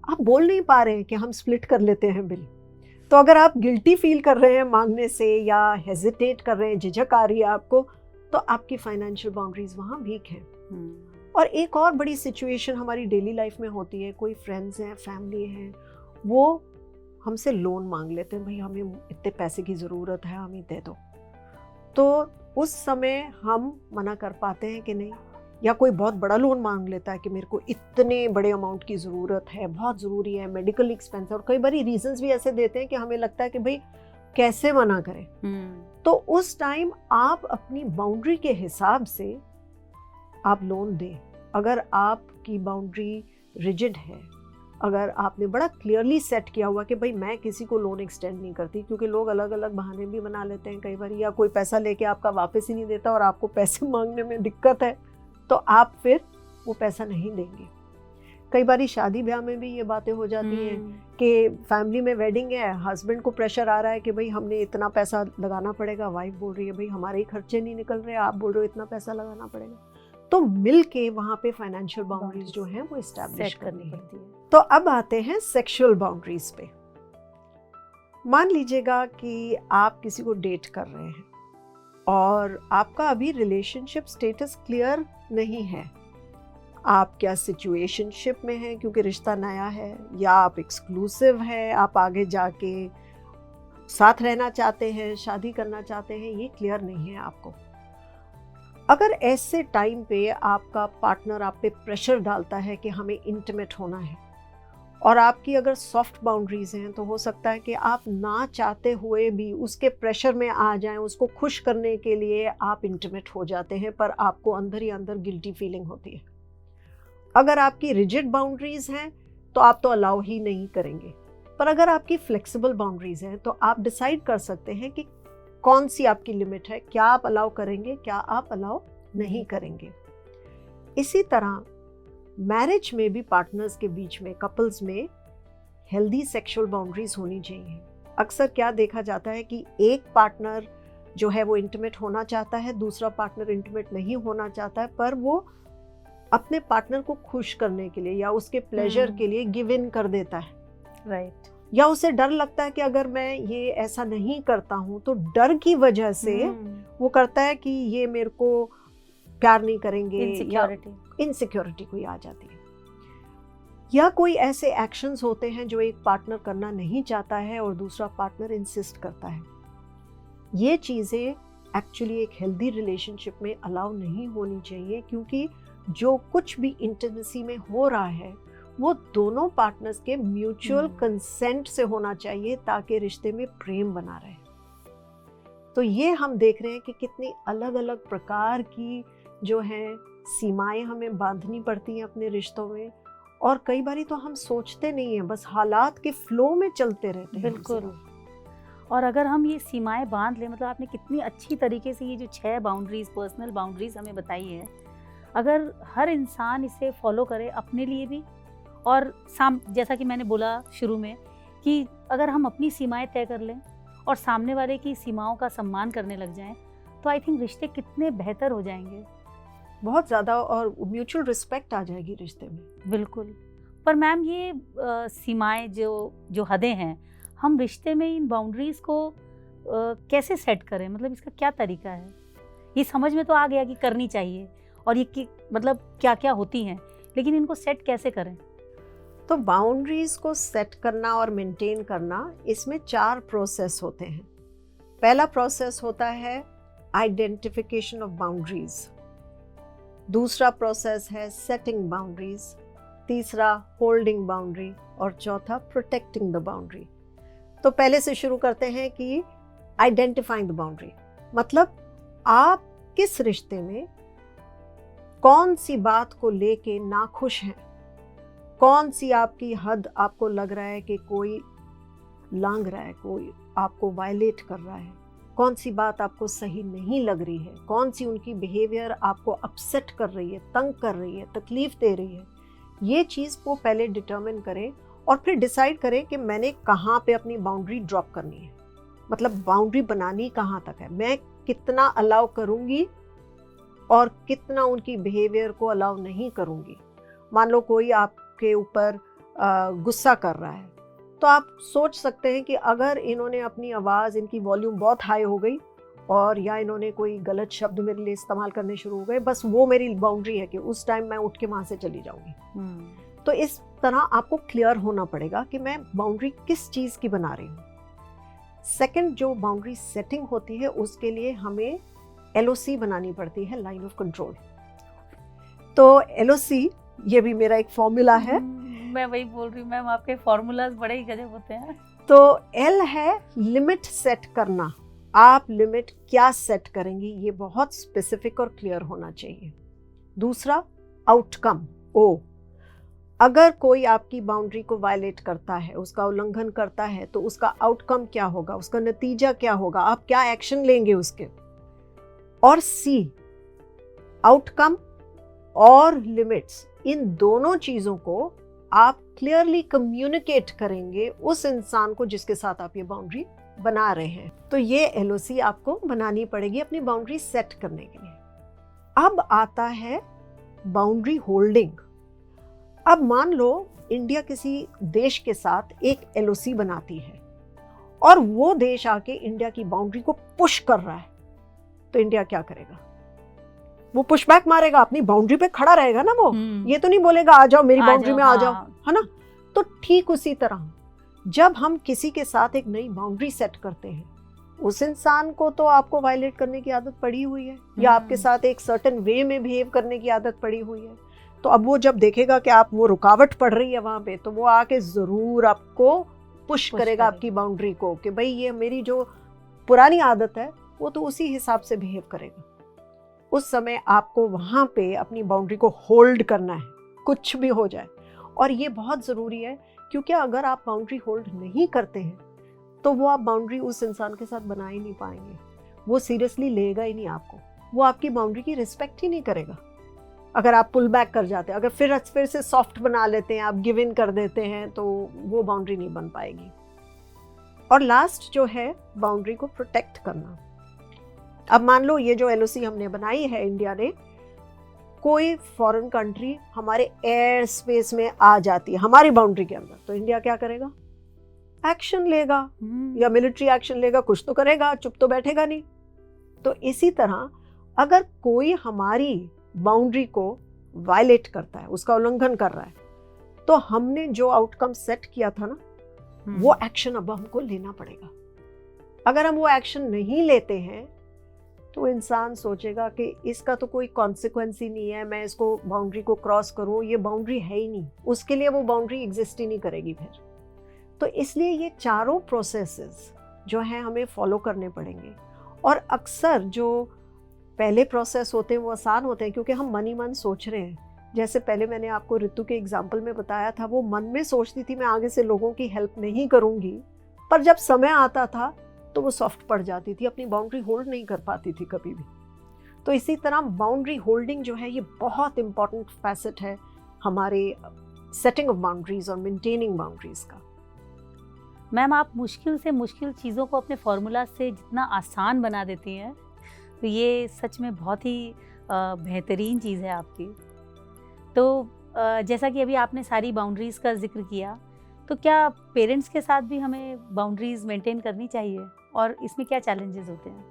आप बोल नहीं पा रहे हैं कि हम स्प्लिट कर लेते हैं बिल। तो अगर आप गिल्टी फील कर रहे हैं मांगने से या हेजिटेट कर रहे हैं, झिझक आ रही है आपको, तो आपकी फाइनेंशियल बाउंड्रीज वहाँ वीक है। और एक और बड़ी सिचुएशन हमारी डेली लाइफ में होती है, कोई फ्रेंड्स हैं, फैमिली हैं, वो हमसे लोन मांग लेते हैं, भाई हमें इतने पैसे की ज़रूरत है, हमें दे दो। तो उस समय हम मना कर पाते हैं कि नहीं, या कोई बहुत बड़ा लोन मांग लेता है कि मेरे को इतने बड़े अमाउंट की ज़रूरत है, बहुत ज़रूरी है, मेडिकल एक्सपेंस, और कई बार रीजंस भी ऐसे देते हैं कि हमें लगता है कि भाई कैसे मना करें। तो उस टाइम आप अपनी बाउंड्री के हिसाब से आप लोन दें। अगर आपकी बाउंड्री रिजिड है, अगर आपने बड़ा क्लियरली सेट किया हुआ कि भाई मैं किसी को लोन एक्सटेंड नहीं करती, क्योंकि लोग अलग अलग बहाने भी बना लेते हैं कई बार, या कोई पैसा लेके आपका वापस ही नहीं देता और आपको पैसे मांगने में दिक्कत है, तो आप फिर वो पैसा नहीं देंगे। कई बारी शादी ब्याह में भी ये बातें हो जाती हैं कि फैमिली में वेडिंग है, हस्बैंड को प्रेशर आ रहा है कि भाई हमने इतना पैसा लगाना पड़ेगा, वाइफ बोल रही है भाई हमारे ही खर्चे नहीं निकल रहे, आप बोल रहे हो इतना पैसा लगाना पड़ेगा। तो मिल के वहाँ पे फाइनेंशियल बाउंड्रीज जो हैं वो इस्टेब्लिश करनी पड़ती है। तो अब आते हैं सेक्सुअल बाउंड्रीज पे। मान लीजिएगा कि आप किसी को डेट कर रहे हैं और आपका अभी रिलेशनशिप स्टेटस क्लियर नहीं है, आप क्या सिचुएशनशिप में हैं क्योंकि रिश्ता नया है, या आप एक्सक्लूसिव है, आप आगे जाके साथ रहना चाहते हैं, शादी करना चाहते हैं, ये क्लियर नहीं है आपको। अगर ऐसे टाइम पे आपका पार्टनर आप पे प्रेशर डालता है कि हमें इंटीमेट होना है, और आपकी अगर सॉफ्ट बाउंड्रीज हैं, तो हो सकता है कि आप ना चाहते हुए भी उसके प्रेशर में आ जाएं, उसको खुश करने के लिए आप इंटीमेट हो जाते हैं, पर आपको अंदर ही अंदर गिल्टी फीलिंग होती है। अगर आपकी रिजिड बाउंड्रीज हैं तो आप तो अलाउ ही नहीं करेंगे, पर अगर आपकी फ्लेक्सिबल बाउंड्रीज हैं तो आप डिसाइड कर सकते हैं कि कौन सी आपकी लिमिट है, क्या आप अलाउ करेंगे, क्या आप अलाउ नहीं करेंगे। इसी तरह मैरिज में भी पार्टनर्स के बीच में, कपल्स में हेल्दी सेक्सुअल बाउंड्रीज होनी चाहिए। अक्सर क्या देखा जाता है कि एक पार्टनर जो है वो इंटीमेट होना चाहता है, दूसरा पार्टनर इंटीमेट नहीं होना चाहता है, पर वो अपने पार्टनर को खुश करने के लिए या उसके प्लेजर के लिए गिव इन कर देता है, राइट। या उसे डर लगता है कि अगर मैं ये ऐसा नहीं करता हूँ तो डर की वजह से वो करता है कि ये मेरे को प्यार नहीं करेंगे, या इनसिक्योरिटी कोई आ जाती है। या कोई ऐसे एक्शंस होते हैं जो एक पार्टनर करना नहीं चाहता है और दूसरा पार्टनर इंसिस्ट करता है। ये चीज़ें एक्चुअली एक हेल्दी रिलेशनशिप में अलाउ नहीं होनी चाहिए, क्योंकि जो कुछ भी इंटीमेसी में हो रहा है वो दोनों पार्टनर्स के म्यूचुअल कंसेंट से होना चाहिए, ताकि रिश्ते में प्रेम बना रहे। तो ये हम देख रहे हैं कि कितनी अलग अलग प्रकार की जो हैं सीमाएं हमें बांधनी पड़ती हैं अपने रिश्तों में, और कई बारी तो हम सोचते नहीं हैं, बस हालात के फ्लो में चलते रहते हैं। बिल्कुल। और अगर हम ये सीमाएं बांध लें, मतलब आपने कितनी अच्छी तरीके से ये जो 6 बाउंड्रीज, पर्सनल बाउंड्रीज हमें बताई है, अगर हर इंसान इसे फॉलो करे अपने लिए भी, और जैसा कि मैंने बोला शुरू में कि अगर हम अपनी सीमाएं तय कर लें और सामने वाले की सीमाओं का सम्मान करने लग जाएं, तो आई थिंक रिश्ते कितने बेहतर हो जाएंगे, बहुत ज़्यादा, और म्यूचुअल रिस्पेक्ट आ जाएगी रिश्ते में। बिल्कुल। पर मैम ये सीमाएं जो हदें हैं, हम रिश्ते में इन बाउंड्रीज को कैसे सेट करें, मतलब इसका क्या तरीका है? ये समझ में तो आ गया कि करनी चाहिए, और ये मतलब क्या क्या होती हैं, लेकिन इनको सेट कैसे करें? तो बाउंड्रीज को सेट करना और मेंटेन करना, इसमें 4 प्रोसेस होते हैं। पहला प्रोसेस होता है आइडेंटिफिकेशन ऑफ बाउंड्रीज, दूसरा प्रोसेस है सेटिंग बाउंड्रीज, तीसरा होल्डिंग बाउंड्री, और चौथा प्रोटेक्टिंग द बाउंड्री। तो पहले से शुरू करते हैं कि आइडेंटिफाइंग द बाउंड्री, मतलब आप किस रिश्ते में कौन सी बात को लेके नाखुश हैं, कौन सी आपकी हद आपको लग रहा है कि कोई लांघ रहा है, कोई आपको वायलेट कर रहा है, कौन सी बात आपको सही नहीं लग रही है, कौन सी उनकी बिहेवियर आपको अपसेट कर रही है, तंग कर रही है, तकलीफ दे रही है। ये चीज़ को पहले डिटर्मिन करें और फिर डिसाइड करें कि मैंने कहाँ पे अपनी बाउंड्री ड्रॉप करनी है, मतलब बाउंड्री बनानी कहाँ तक है, मैं कितना अलाउ करूँगी और कितना उनकी बिहेवियर को अलाउ नहीं करूँगी। मान लो कोई आपके ऊपर गुस्सा कर रहा है, तो आप सोच सकते हैं कि अगर इन्होंने अपनी आवाज़, इनकी वॉल्यूम बहुत हाई हो गई और या इन्होंने कोई गलत शब्द मेरे लिए इस्तेमाल करने शुरू हो गए, बस वो मेरी बाउंड्री है कि उस टाइम मैं उठ के वहाँ से चली जाऊँगी। तो इस तरह आपको क्लियर होना पड़ेगा कि मैं बाउंड्री किस चीज़ की बना रही हूँ। सेकंड, जो बाउंड्री सेटिंग होती है उसके लिए हमें LOC बनानी पड़ती है, लाइन ऑफ कंट्रोल। तो LOC ये भी मेरा एक फॉर्मूला है। मैं वही बोल रही हूँ मैम, आपके फॉर्मूलाज बड़े ही गजब होते हैं। तो L है लिमिट सेट करना, आप लिमिट क्या सेट करेंगी ये बहुत स्पेसिफिक और क्लियर होना चाहिए। दूसरा आउटकम, O, अगर कोई आपकी बाउंड्री को वायलेट करता है, उसका उल्लंघन करता है, तो उसका आउटकम क्या होगा, उसका नतीजा क्या होगा, आप क्या एक्शन लेंगे उसके। और C, आउटकम और लिमिट्स, इन दोनों चीज़ों को आप क्लियरली कम्युनिकेट करेंगे उस इंसान को जिसके साथ आप ये बाउंड्री बना रहे हैं। तो ये LOC आपको बनानी पड़ेगी अपनी बाउंड्री सेट करने के लिए। अब आता है बाउंड्री होल्डिंग। अब मान लो इंडिया किसी देश के साथ एक LOC बनाती है और वो देश आके इंडिया की बाउंड्री को पुश कर रहा है, तो इंडिया क्या करेगा? वो पुश बैक मारेगा, अपनी बाउंड्री पे खड़ा रहेगा ना वो। ये तो नहीं बोलेगा आ जाओ मेरी बाउंड्री में आ जाओ, है ना। तो ठीक उसी तरह जब हम किसी के साथ एक नई बाउंड्री सेट करते हैं, उस इंसान को तो आपको वायलेट करने की आदत पड़ी हुई है या आपके साथ एक सर्टेन वे में बिहेव करने की आदत पड़ी हुई है। तो अब वो जब देखेगा कि आप वो रुकावट पड़ रही है वहां पे, तो वो आके जरूर आपको पुश करेगा आपकी बाउंड्री को कि भाई ये मेरी जो पुरानी आदत है वो तो उसी हिसाब से बिहेव करेगा। उस समय आपको वहां पे अपनी बाउंड्री को होल्ड करना है, कुछ भी हो जाए। और ये बहुत ज़रूरी है, क्योंकि अगर आप बाउंड्री होल्ड नहीं करते हैं तो वो आप बाउंड्री उस इंसान के साथ बना ही नहीं पाएंगे। वो सीरियसली लेगा ही नहीं आपको, वो आपकी बाउंड्री की रिस्पेक्ट ही नहीं करेगा। अगर आप पुल बैक कर जाते हैं, अगर फिर से सॉफ्ट बना लेते हैं, आप गिव इन कर देते हैं, तो वो बाउंड्री नहीं बन पाएगी। और लास्ट जो है बाउंड्री को प्रोटेक्ट करना। अब मान लो ये जो LOC हमने बनाई है इंडिया ने, कोई फॉरेन कंट्री हमारे एयर स्पेस में आ जाती है हमारी बाउंड्री के अंदर, तो इंडिया क्या करेगा? एक्शन लेगा या मिलिट्री एक्शन लेगा, कुछ तो करेगा, चुप तो बैठेगा नहीं। तो इसी तरह अगर कोई हमारी बाउंड्री को वायलेट करता है, उसका उल्लंघन कर रहा है, तो हमने जो आउटकम सेट किया था ना, वो एक्शन अब हमको लेना पड़ेगा। अगर हम वो एक्शन नहीं लेते हैं तो इंसान सोचेगा कि इसका तो कोई कॉन्सिक्वेंस ही नहीं है, मैं इसको बाउंड्री को क्रॉस करूं, ये बाउंड्री है ही नहीं, उसके लिए वो बाउंड्री एग्जिस्ट ही नहीं करेगी फिर। तो इसलिए ये चारों प्रोसेसेस जो हैं हमें फॉलो करने पड़ेंगे। और अक्सर जो पहले प्रोसेस होते हैं वो आसान होते हैं, क्योंकि हम मन ही मन सोच रहे हैं। जैसे पहले मैंने आपको ऋतु के एग्जाम्पल में बताया था, वो मन में सोचती थी मैं आगे से लोगों की हेल्प नहीं करूंगी, पर जब समय आता था तो वो सॉफ्ट पड़ जाती थी, अपनी बाउंड्री होल्ड नहीं कर पाती थी कभी भी। तो इसी तरह बाउंड्री होल्डिंग जो है ये बहुत इंपॉर्टेंट फैसेट है हमारे सेटिंग ऑफ बाउंड्रीज और मेंटेनिंग बाउंड्रीज का। मैम, आप मुश्किल से मुश्किल चीज़ों को अपने फॉर्मूला से जितना आसान बना देती हैं, तो ये सच में बहुत ही बेहतरीन चीज़ है आपकी। तो जैसा कि अभी आपने सारी बाउंड्रीज़ का जिक्र किया, तो क्या पेरेंट्स के साथ भी हमें बाउंड्रीज़ मेंटेन करनी चाहिए और इसमें क्या चैलेंजेस होते हैं?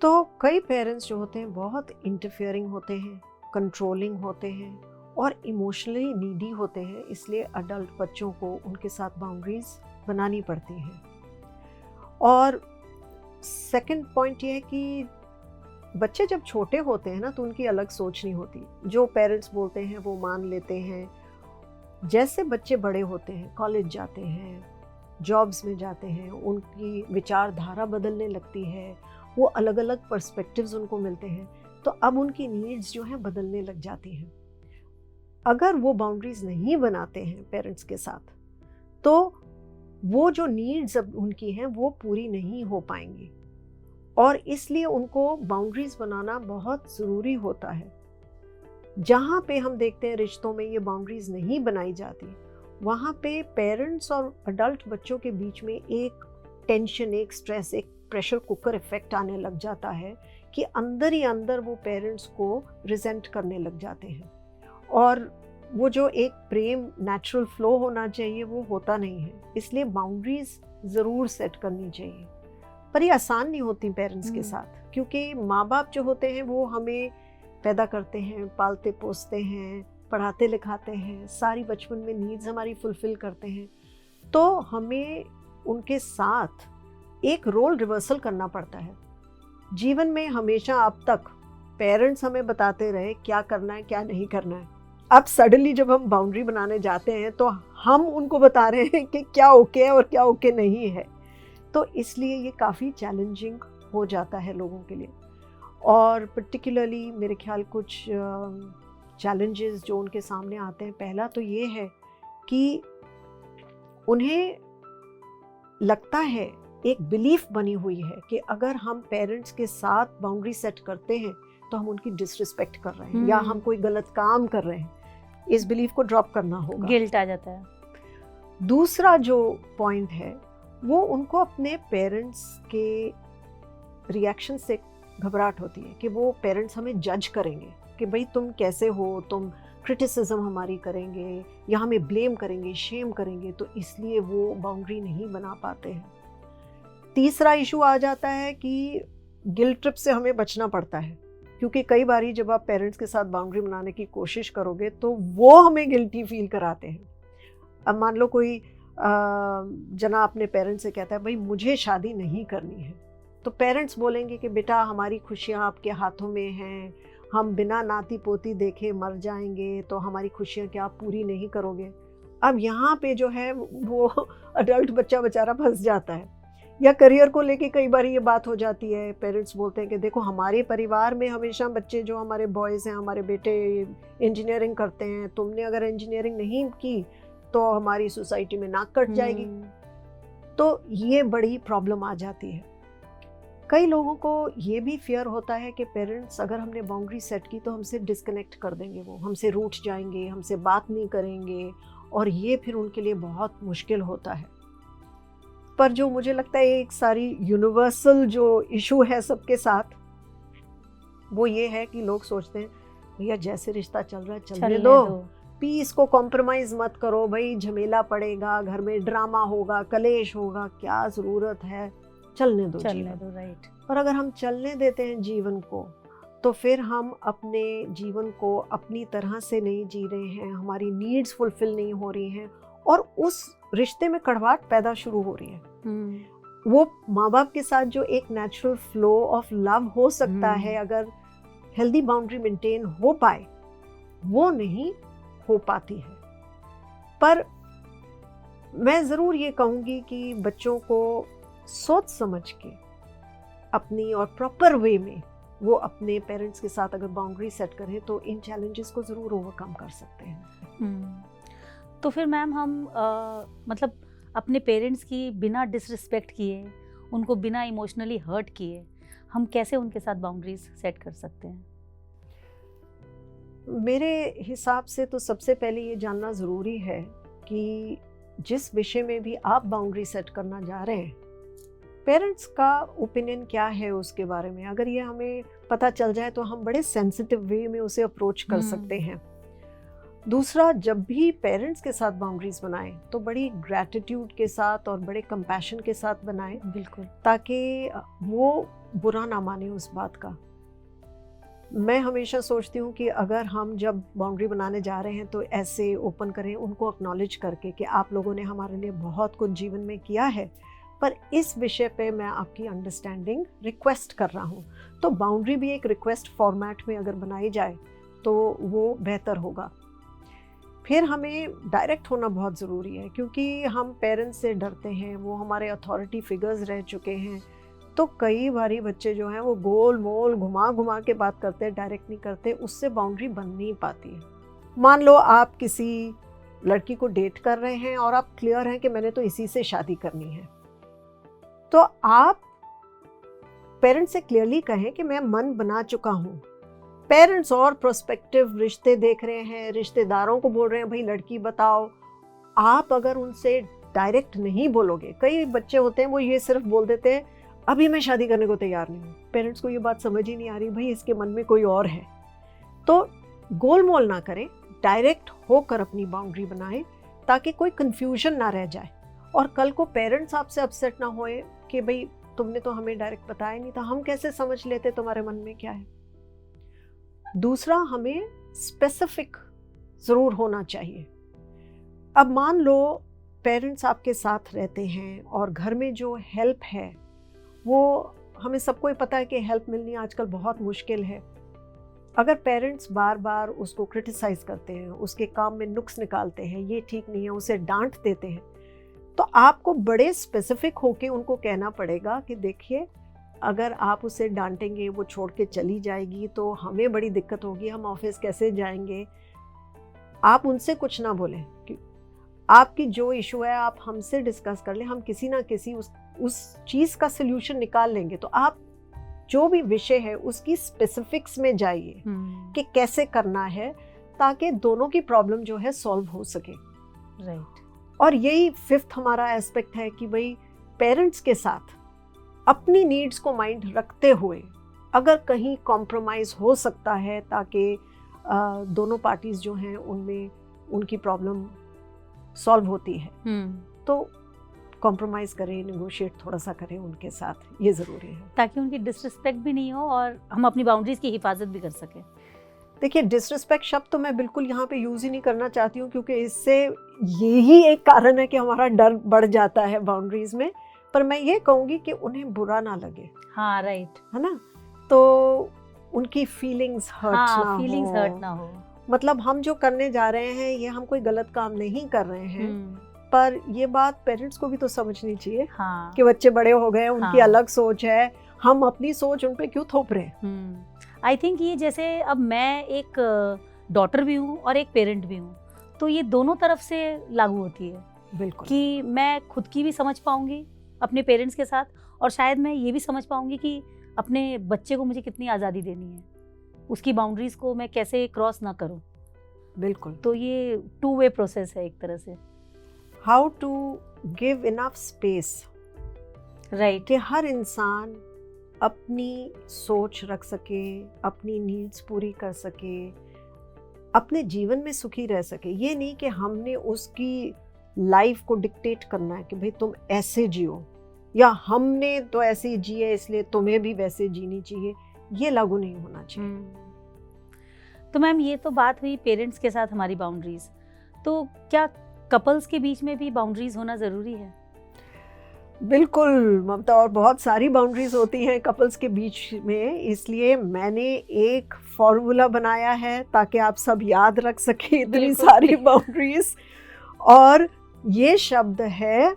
तो कई पेरेंट्स जो होते हैं बहुत इंटरफियरिंग होते हैं, कंट्रोलिंग होते हैं और इमोशनली नीडी होते हैं, इसलिए अडल्ट बच्चों को उनके साथ बाउंड्रीज बनानी पड़ती हैं। और सेकंड पॉइंट ये है कि बच्चे जब छोटे होते हैं ना, तो उनकी अलग सोच नहीं होती, जो पेरेंट्स बोलते हैं वो मान लेते हैं। जैसे बच्चे बड़े होते हैं, कॉलेज जाते हैं, जॉब्स में जाते हैं, उनकी विचारधारा बदलने लगती है, वो अलग अलग पर्सपेक्टिव्स उनको मिलते हैं, तो अब उनकी नीड्स जो हैं बदलने लग जाती हैं। अगर वो बाउंड्रीज नहीं बनाते हैं पेरेंट्स के साथ, तो वो जो नीड्स अब उनकी हैं वो पूरी नहीं हो पाएंगी, और इसलिए उनको बाउंड्रीज बनाना बहुत ज़रूरी होता है। जहाँ पे हम देखते हैं रिश्तों में ये बाउंड्रीज नहीं बनाई जाती, वहाँ पे पेरेंट्स और अडल्ट बच्चों के बीच में एक टेंशन, एक स्ट्रेस, एक प्रेशर कुकर इफेक्ट आने लग जाता है कि अंदर ही अंदर वो पेरेंट्स को रिजेंट करने लग जाते हैं, और वो जो एक प्रेम नेचुरल फ्लो होना चाहिए वो होता नहीं है। इसलिए बाउंड्रीज ज़रूर सेट करनी चाहिए, पर ये आसान नहीं होती पेरेंट्स के साथ, क्योंकि माँ बाप जो होते हैं वो हमें पैदा करते हैं, पालते पोसते हैं, पढ़ाते लिखाते हैं, सारी बचपन में नीड्स हमारी फुलफिल करते हैं, तो हमें उनके साथ एक रोल रिवर्सल करना पड़ता है। जीवन में हमेशा अब तक पेरेंट्स हमें बताते रहे क्या करना है क्या नहीं करना है, अब सडनली जब हम बाउंड्री बनाने जाते हैं तो हम उनको बता रहे हैं कि क्या ओके है और क्या ओके नहीं है। तो इसलिए ये काफ़ी चैलेंजिंग हो जाता है लोगों के लिए। और पर्टिकुलरली मेरे ख्याल कुछ चैलेंजेस जो उनके सामने आते हैं, पहला तो ये है कि उन्हें लगता है, एक बिलीफ बनी हुई है कि अगर हम पेरेंट्स के साथ बाउंड्री सेट करते हैं तो हम उनकी डिसरिस्पेक्ट कर रहे हैं या हम कोई गलत काम कर रहे हैं। इस बिलीफ को ड्रॉप करना होगा। गिल्ट आ जाता है। दूसरा जो पॉइंट है वो उनको अपने पेरेंट्स के रिएक्शन से घबराहट होती है कि वो पेरेंट्स हमें जज करेंगे कि भाई तुम कैसे हो, तुम क्रिटिसिज्म हमारी करेंगे या हमें ब्लेम करेंगे, शेम करेंगे, तो इसलिए वो बाउंड्री नहीं बना पाते हैं। तीसरा इशू आ जाता है कि गिल्ट ट्रिप से हमें बचना पड़ता है, क्योंकि कई बारी जब आप पेरेंट्स के साथ बाउंड्री बनाने की कोशिश करोगे तो वो हमें गिल्टी फील कराते हैं। अब मान लो कोई जना अपने पेरेंट्स से कहता है भाई मुझे शादी नहीं करनी है, तो पेरेंट्स बोलेंगे कि बेटा हमारी खुशियाँ आपके हाथों में हैं, हम बिना नाती पोती देखे मर जाएंगे, तो हमारी खुशियाँ क्या आप पूरी नहीं करोगे। अब यहाँ पे जो है वो अडल्ट बच्चा बेचारा फंस जाता है। या करियर को लेके कई बार ये बात हो जाती है, पेरेंट्स बोलते हैं कि देखो हमारे परिवार में हमेशा बच्चे जो हमारे बॉयज़ हैं, हमारे बेटे इंजीनियरिंग करते हैं, तुमने अगर इंजीनियरिंग नहीं की तो हमारी सोसाइटी में नाक कट जाएगी। तो ये बड़ी प्रॉब्लम आ जाती है। कई लोगों को ये भी फियर होता है कि पेरेंट्स अगर हमने बाउंड्री सेट की तो हमसे डिस्कनेक्ट कर देंगे, वो हमसे रूठ जाएंगे, हमसे बात नहीं करेंगे, और ये फिर उनके लिए बहुत मुश्किल होता है। पर जो मुझे लगता है एक सारी यूनिवर्सल जो इशू है सबके साथ, वो ये है कि लोग सोचते हैं भैया जैसे रिश्ता चल रहा है चलने दो, पीस को कॉम्प्रोमाइज़ मत करो, भाई झमेला पड़ेगा, घर में ड्रामा होगा, कलेश होगा, क्या ज़रूरत है, चलने दो जीवन। राइट। और अगर हम चलने देते हैं जीवन को, तो फिर हम अपने जीवन को अपनी तरह से नहीं जी रहे हैं, हमारी नीड्स फुलफिल नहीं हो रही हैं, और उस रिश्ते में कड़वाहट पैदा शुरू हो रही है। वो माँ बाप के साथ जो एक नेचुरल फ्लो ऑफ लव हो सकता है, अगर हेल्दी बाउंड्री मेंटेन हो पाए, वो नहीं हो पाती है। पर मैं ज़रूर ये कहूँगी कि बच्चों को सोच समझ के अपनी और प्रॉपर वे में वो अपने पेरेंट्स के साथ अगर बाउंड्री सेट करें तो इन चैलेंजेस को ज़रूर ओवरकम कर सकते हैं। तो फिर मैम हम मतलब अपने पेरेंट्स की बिना डिसरिस्पेक्ट किए, उनको बिना इमोशनली हर्ट किए, हम कैसे उनके साथ बाउंड्रीज सेट कर सकते हैं? मेरे हिसाब से तो सबसे पहले ये जानना ज़रूरी है कि जिस विषय में भी आप बाउंड्री सेट करना जा रहे हैं, पेरेंट्स का ओपिनियन क्या है उसके बारे में। अगर ये हमें पता चल जाए तो हम बड़े सेंसिटिव वे में उसे अप्रोच कर सकते हैं। दूसरा, जब भी पेरेंट्स के साथ बाउंड्रीज बनाएं तो बड़ी ग्रैटिट्यूड के साथ और बड़े कंपैशन के साथ बनाएं, बिल्कुल, ताकि वो बुरा ना माने उस बात का। मैं हमेशा सोचती हूँ कि अगर हम जब बाउंड्री बनाने जा रहे हैं तो ऐसे ओपन करें, उनको एक्नॉलेज करके कि आप लोगों ने हमारे लिए बहुत कुछ जीवन में किया है, पर इस विषय पे मैं आपकी अंडरस्टैंडिंग रिक्वेस्ट कर रहा हूँ। तो बाउंड्री भी एक रिक्वेस्ट फॉर्मेट में अगर बनाई जाए तो वो बेहतर होगा। फिर हमें डायरेक्ट होना बहुत ज़रूरी है, क्योंकि हम पेरेंट्स से डरते हैं, वो हमारे अथॉरिटी फिगर्स रह चुके हैं। तो कई बारी बच्चे जो हैं वो गोल मोल घुमा घुमा के बात करते हैं, डायरेक्ट नहीं करते, उससे बाउंड्री बन नहीं पाती है। मान लो आप किसी लड़की को डेट कर रहे हैं और आप क्लियर हैं कि मैंने तो इसी से शादी करनी है, तो आप पेरेंट्स से क्लियरली कहें कि मैं मन बना चुका हूँ। पेरेंट्स और प्रोस्पेक्टिव रिश्ते देख रहे हैं, रिश्तेदारों को बोल रहे हैं भाई लड़की बताओ। आप अगर उनसे डायरेक्ट नहीं बोलोगे, कई बच्चे होते हैं वो ये सिर्फ बोल देते हैं अभी मैं शादी करने को तैयार नहीं हूँ। पेरेंट्स को ये बात समझ ही नहीं आ रही, भाई इसके मन में कोई और है। तो गोल मोल ना करें, डायरेक्ट होकर अपनी बाउंड्री बनाएं, ताकि कोई कंफ्यूजन ना रह जाए और कल को पेरेंट्स आपसे अपसेट ना होए कि भाई तुमने तो हमें डायरेक्ट बताया नहीं था, हम कैसे समझ लेते तुम्हारे मन में क्या है। दूसरा, हमें स्पेसिफिक ज़रूर होना चाहिए। अब मान लो पेरेंट्स आपके साथ रहते हैं और घर में जो हेल्प है वो हमें सबको ही पता है कि हेल्प मिलनी आजकल बहुत मुश्किल है। अगर पेरेंट्स बार बार उसको क्रिटिसाइज़ करते हैं, उसके काम में नुक्स निकालते हैं, ये ठीक नहीं है, उसे डांट देते हैं, तो आपको बड़े स्पेसिफिक होके उनको कहना पड़ेगा कि देखिए अगर आप उसे डांटेंगे, वो छोड़ के चली जाएगी तो हमें बड़ी दिक्कत होगी, हम ऑफिस कैसे जाएंगे। आप उनसे कुछ ना बोलें कि आपकी जो इशू है आप हमसे डिस्कस कर लें, हम किसी ना किसी उस चीज़ का सल्यूशन निकाल लेंगे। तो आप जो भी विषय है उसकी स्पेसिफिक्स में जाइए कि कैसे करना है, ताकि दोनों की प्रॉब्लम जो है सॉल्व हो सके। राइट। और यही 5th हमारा एस्पेक्ट है कि भाई पेरेंट्स के साथ अपनी नीड्स को माइंड रखते हुए अगर कहीं कॉम्प्रोमाइज़ हो सकता है ताकि दोनों पार्टीज जो हैं उनमें उनकी प्रॉब्लम सॉल्व होती है, तो कॉम्प्रोमाइज़ करें, नेगोशिएट थोड़ा सा करें उनके साथ, ये ज़रूरी है ताकि उनकी डिसरिस्पेक्ट भी नहीं हो और हम अपनी बाउंड्रीज की हिफाजत भी कर सकें। देखिए, डिसरिस्पेक्ट शब्द तो मैं बिल्कुल यहाँ पे यूज़ ही नहीं करना चाहती हूँ, क्योंकि इससे यही एक कारण है कि हमारा डर बढ़ जाता है बाउंड्रीज में। पर मैं ये कहूँगी कि उन्हें बुरा ना लगे। हाँ, राइट। है ना, तो उनकी फीलिंग्स हर्ट ना हो। मतलब हम जो करने जा रहे हैं ये हम कोई गलत काम नहीं कर रहे हैं, पर ये बात पेरेंट्स को भी तो समझनी चाहिए। हाँ। कि बच्चे बड़े हो गए, उनकी हाँ। अलग सोच है, हम अपनी सोच उन पे क्यों थोप रहे हैं। आई थिंक ये जैसे अब मैं एक डॉटर भी हूँ और एक पेरेंट भी हूँ, तो ये दोनों तरफ से लागू होती है। बिल्कुल। कि मैं खुद की भी समझ पाऊंगी अपने पेरेंट्स के साथ, और शायद मैं ये भी समझ पाऊंगी कि अपने बच्चे को मुझे कितनी आज़ादी देनी है, उसकी बाउंड्रीज को मैं कैसे क्रॉस ना करूं। बिल्कुल। तो ये 2 वे प्रोसेस है एक तरह से। How to give enough space, right. कि हर इंसान अपनी सोच रख सके, अपनी नीड्स पूरी कर सके, अपने जीवन में सुखी रह सके। ये नहीं कि हमने उसकी लाइफ को डिक्टेट करना है कि भाई तुम ऐसे जियो, या हमने तो ऐसे जिए इसलिए तुम्हें भी वैसे जीनी चाहिए। ये लागू नहीं होना चाहिए। तो मैम, ये तो बात हुई पेरेंट्स के साथ हमारी बाउंड्रीज, तो क्या कपल्स के बीच में भी बाउंड्रीज होना ज़रूरी है? बिल्कुल ममता, और बहुत सारी बाउंड्रीज होती हैं कपल्स के बीच में, इसलिए मैंने एक फॉर्मूला बनाया है ताकि आप सब याद रख सके इतनी सारी बाउंड्रीज। और ये शब्द है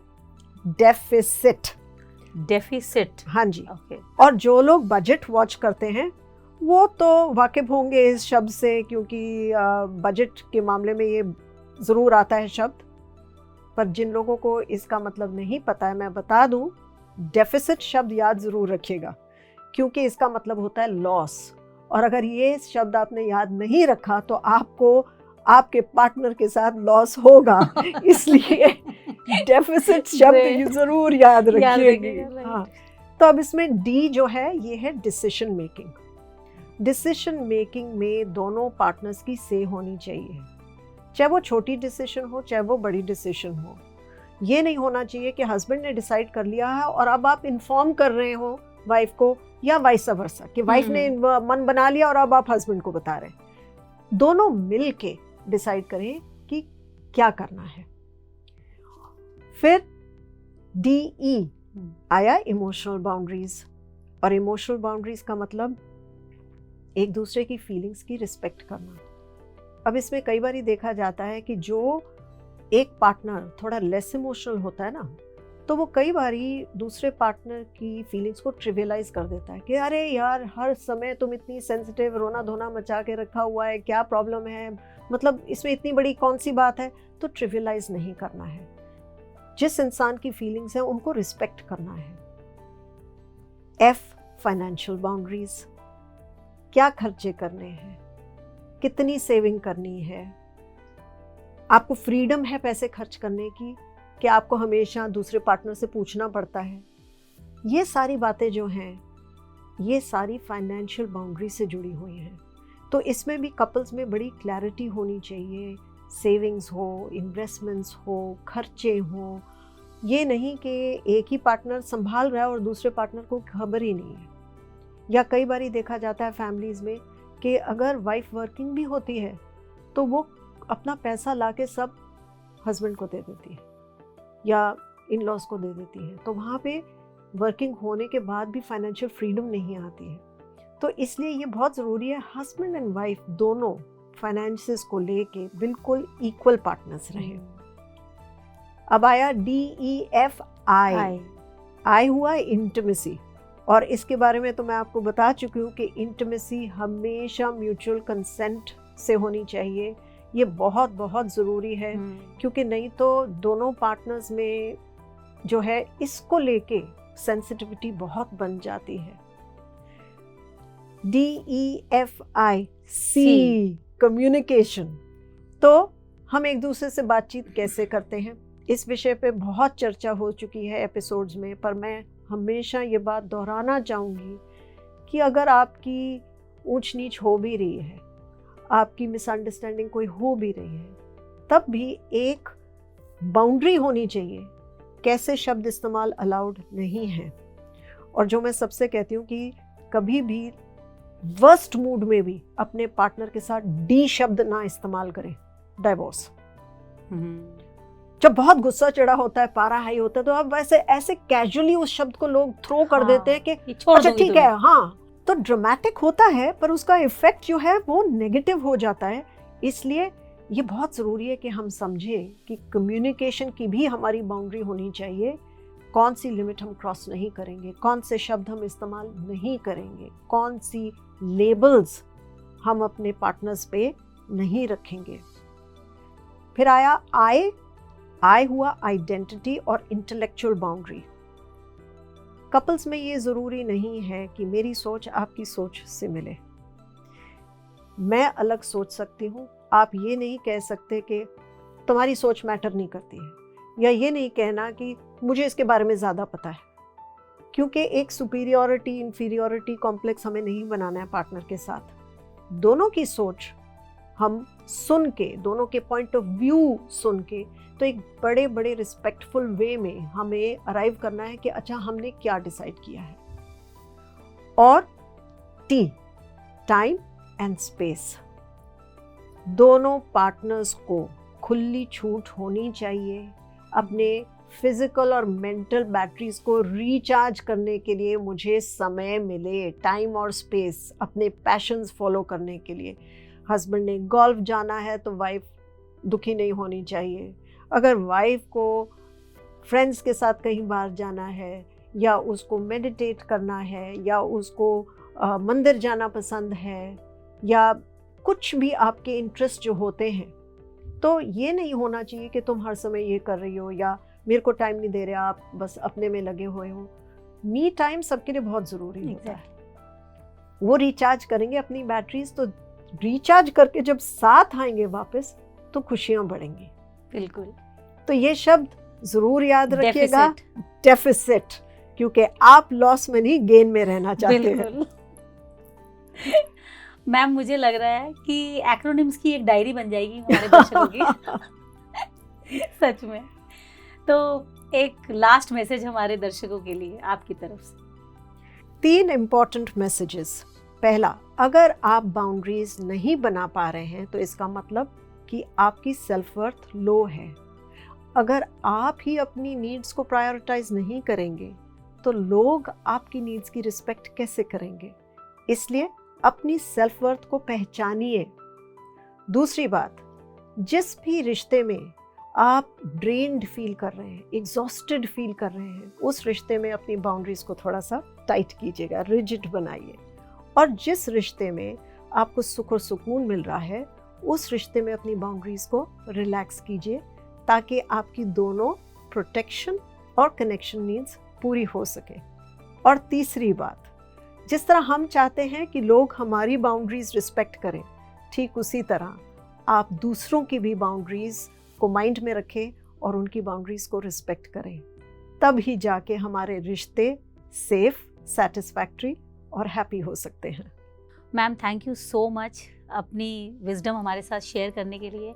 डेफिसिट। डेफिसिट। हाँ जी। ओके। और जो लोग बजट वॉच करते हैं वो तो वाकिफ होंगे इस शब्द से, क्योंकि बजट के मामले में ये ज़रूर आता है शब्द। पर जिन लोगों को इसका मतलब नहीं पता है, मैं बता दूं, डेफिसिट शब्द याद ज़रूर रखिएगा, क्योंकि इसका मतलब होता है लॉस। और अगर ये शब्द आपने याद नहीं रखा तो आपको आपके पार्टनर के साथ लॉस होगा। इसलिए डेफिसिट शब्द ज़रूर याद रखिएगा। हाँ, तो अब इसमें डी जो है ये है डिसीजन मेकिंग। डिसीजन मेकिंग में दोनों पार्टनर्स की से होनी चाहिए, चाहे वो छोटी डिसीजन हो चाहे वो बड़ी डिसीजन हो। ये नहीं होना चाहिए कि हस्बैंड ने डिसाइड कर लिया है और अब आप इन्फॉर्म कर रहे हो वाइफ को, या वाइस वर्सा, कि वाइफ ने मन बना लिया और अब आप हस्बैंड को बता रहे हैं। दोनों मिल के डिसाइड करें कि क्या करना है। फिर DE आया इमोशनल बाउंड्रीज। और इमोशनल बाउंड्रीज का मतलब एक दूसरे की फीलिंग्स की रिस्पेक्ट करना। अब इसमें कई बार देखा जाता है कि जो एक पार्टनर थोड़ा लेस इमोशनल होता है ना, तो वो कई बार दूसरे पार्टनर की फीलिंग्स को ट्रिवियलाइज कर देता है कि अरे यार, हर समय तुम इतनी सेंसिटिव, रोना धोना मचा के रखा हुआ है, क्या प्रॉब्लम है, मतलब इसमें इतनी बड़ी कौन सी बात है। तो ट्रिवियलाइज नहीं करना है, जिस इंसान की फीलिंग्स हैं उनको रिस्पेक्ट करना है। F फाइनेंशियल बाउंड्रीज, क्या खर्चे करने हैं, कितनी सेविंग करनी है, आपको फ्रीडम है पैसे खर्च करने की कि आपको हमेशा दूसरे पार्टनर से पूछना पड़ता है। ये सारी बातें जो हैं ये सारी फाइनेंशियल बाउंड्री से जुड़ी हुई हैं। तो इसमें भी कपल्स में बड़ी क्लैरिटी होनी चाहिए। सेविंग्स हो, इन्वेस्टमेंट्स हो, खर्चे हों। ये नहीं कि एक ही पार्टनर संभाल रहा है और दूसरे पार्टनर को खबर ही नहीं है। या कई बार देखा जाता है फैमिलीज़ में कि अगर वाइफ वर्किंग भी होती है तो वो अपना पैसा लाके सब हस्बैंड को दे देती है या इन लॉज को दे देती है, तो वहाँ पे वर्किंग होने के बाद भी फाइनेंशियल फ्रीडम नहीं आती है। तो इसलिए ये बहुत ज़रूरी है हस्बैंड एंड वाइफ दोनों फाइनेंसेस को लेके बिल्कुल इक्वल पार्टनर्स रहें। अब आया DEFI। आई हुआ इंटिमेसी, और इसके बारे में तो मैं आपको बता चुकी हूँ कि इंटिमेसी हमेशा म्यूचुअल कंसेंट से होनी चाहिए। ये बहुत बहुत ज़रूरी है, क्योंकि नहीं तो दोनों पार्टनर्स में जो है इसको लेके सेंसिटिविटी बहुत बन जाती है। DEFI C communication. तो हम एक दूसरे से बातचीत कैसे करते हैं, इस विषय पे बहुत चर्चा हो चुकी है एपिसोड्स में, पर मैं हमेशा ये बात दोहराना चाहूँगी कि अगर आपकी ऊंच नीच हो भी रही है, आपकी मिसअंडरस्टैंडिंग कोई हो भी रही है, तब भी एक बाउंड्री होनी चाहिए। कैसे शब्द इस्तेमाल अलाउड नहीं है। और जो मैं सबसे कहती हूँ कि कभी भी वर्स्ट मूड में भी अपने पार्टनर के साथ डी शब्द ना इस्तेमाल करें। डाइवोर्स, जब बहुत गुस्सा चढ़ा होता है, पारा हाई होता है, तो अब वैसे ऐसे कैजुअली उस शब्द को लोग थ्रो कर देते हैं कि अच्छा ठीक है, हाँ, तो ड्रामेटिक होता है पर उसका इफेक्ट जो है वो नेगेटिव हो जाता है। इसलिए ये बहुत ज़रूरी है कि हम समझें कि कम्युनिकेशन की भी हमारी बाउंड्री होनी चाहिए। कौन सी लिमिट हम क्रॉस नहीं करेंगे, कौन से शब्द हम इस्तेमाल नहीं करेंगे, कौन सी लेबल्स हम अपने पार्टनर्स पे नहीं रखेंगे। फिर आया आई हुआ आइडेंटिटी और इंटेलेक्चुअल बाउंड्री। कपल्स में ये ज़रूरी नहीं है कि मेरी सोच आपकी सोच से मिले। मैं अलग सोच सकती हूँ, आप ये नहीं कह सकते कि तुम्हारी सोच मैटर नहीं करती है, या ये नहीं कहना कि मुझे इसके बारे में ज़्यादा पता है, क्योंकि एक सुपीरियॉरिटी इंफीरियॉरिटी कॉम्प्लेक्स हमें नहीं बनाना है पार्टनर के साथ। दोनों की सोच हम सुन के, दोनों के पॉइंट ऑफ व्यू सुन के, तो एक बड़े बड़े रिस्पेक्टफुल वे में हमें अराइव करना है कि अच्छा हमने क्या डिसाइड किया है। और टाइम एंड स्पेस, दोनों पार्टनर्स को खुली छूट होनी चाहिए अपने फिजिकल और मेंटल बैटरीज को रिचार्ज करने के लिए। मुझे समय मिले, टाइम और स्पेस अपने पैशंस फॉलो करने के लिए। हस्बैंड ने गोल्फ जाना है तो वाइफ दुखी नहीं होनी चाहिए। अगर वाइफ को फ्रेंड्स के साथ कहीं बाहर जाना है, या उसको मेडिटेट करना है, या उसको मंदिर जाना पसंद है, या कुछ भी आपके इंटरेस्ट जो होते हैं, तो ये नहीं होना चाहिए कि तुम हर समय ये कर रही हो, या मेरे को टाइम नहीं दे रहे, आप बस अपने में लगे हुए हो। मी टाइम सबके लिए बहुत ज़रूरी होता है। वो रिचार्ज करेंगे अपनी बैटरीज, तो रिचार्ज करके जब साथ आएंगे वापस तो खुशियाँ बढ़ेंगी। बिल्कुल। तो ये शब्द ज़रूर याद रखिएगा, डेफिसिट, क्योंकि आप लॉस में नहीं गेन में रहना चाहते हैं। मैम, मुझे लग रहा है कि एक्रोनिम्स की एक डायरी बन जाएगी हमारे दर्शकों की। सच में। तो एक लास्ट मैसेज हमारे दर्शकों के लिए आपकी तरफ से। 3 इम्पॉर्टेंट मैसेजेस। पहला, अगर आप बाउंड्रीज नहीं बना पा रहे हैं तो इसका मतलब कि आपकी सेल्फ वर्थ लो है। अगर आप ही अपनी नीड्स को प्रायोरिटाइज नहीं करेंगे तो लोग आपकी नीड्स की रिस्पेक्ट कैसे करेंगे? इसलिए अपनी सेल्फ वर्थ को पहचानिए। दूसरी बात, जिस भी रिश्ते में आप ड्रेन्ड फील कर रहे हैं, एग्जॉस्टेड फील कर रहे हैं, उस रिश्ते में अपनी बाउंड्रीज को थोड़ा सा टाइट कीजिएगा, रिजिड बनाइए। और जिस रिश्ते में आपको सुख और सुकून मिल रहा है, उस रिश्ते में अपनी बाउंड्रीज को रिलैक्स कीजिए, ताकि आपकी दोनों प्रोटेक्शन और कनेक्शन नीड्स पूरी हो सके। और तीसरी बात, जिस तरह हम चाहते हैं कि लोग हमारी बाउंड्रीज रिस्पेक्ट करें, ठीक उसी तरह आप दूसरों की भी बाउंड्रीज को माइंड में रखें और उनकी बाउंड्रीज को रिस्पेक्ट करें। तब ही जाके हमारे रिश्ते सेफ, सेटिस्फैक्ट्री और हैप्पी हो सकते हैं। Ma'am, thank you so much अपनी विजडम हमारे साथ शेयर करने के लिए।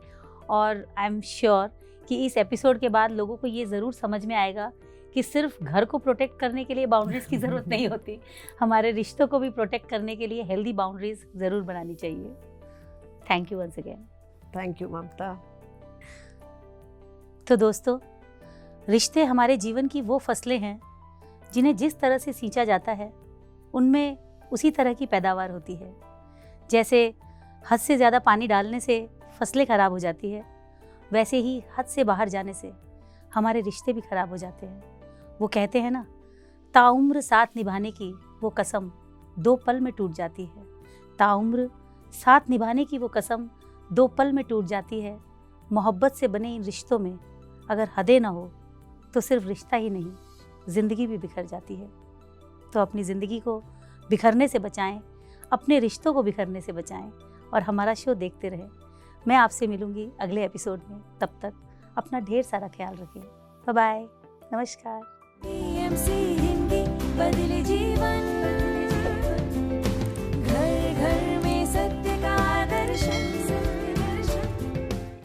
और आई एम श्योर कि इस एपिसोड के बाद लोगों को ये ज़रूर समझ में आएगा कि सिर्फ घर को प्रोटेक्ट करने के लिए बाउंड्रीज़ की ज़रूरत नहीं होती, हमारे रिश्तों को भी प्रोटेक्ट करने के लिए हेल्दी बाउंड्रीज़ ज़रूर बनानी चाहिए। Thank you once again. Thank you Mamata. तो दोस्तों, रिश्ते हमारे जीवन की वो फसलें हैं जिन्हें जिस तरह से सींचा जाता है उनमें उसी तरह की पैदावार होती है। जैसे हद से ज़्यादा पानी डालने से फसलें ख़राब हो जाती है, वैसे ही हद से बाहर जाने से हमारे रिश्ते भी ख़राब हो जाते हैं। वो कहते हैं ना, ताउम्र साथ निभाने की वो कसम 2 पल में टूट जाती है। ताउम्र साथ निभाने की वो कसम 2 पल में टूट जाती है। मोहब्बत से बने इन रिश्तों में अगर हदें ना हो तो सिर्फ रिश्ता ही नहीं, ज़िंदगी भी बिखर जाती है। तो अपनी ज़िंदगी को बिखरने से बचाएं, अपने रिश्तों को बिखरने से बचाएं और हमारा शो देखते रहें। मैं आपसे मिलूंगी अगले एपिसोड में। तब तक अपना ढेर सारा ख्याल रखें। बाय बाय, नमस्कार। PMC हिंदी बदले जीवन।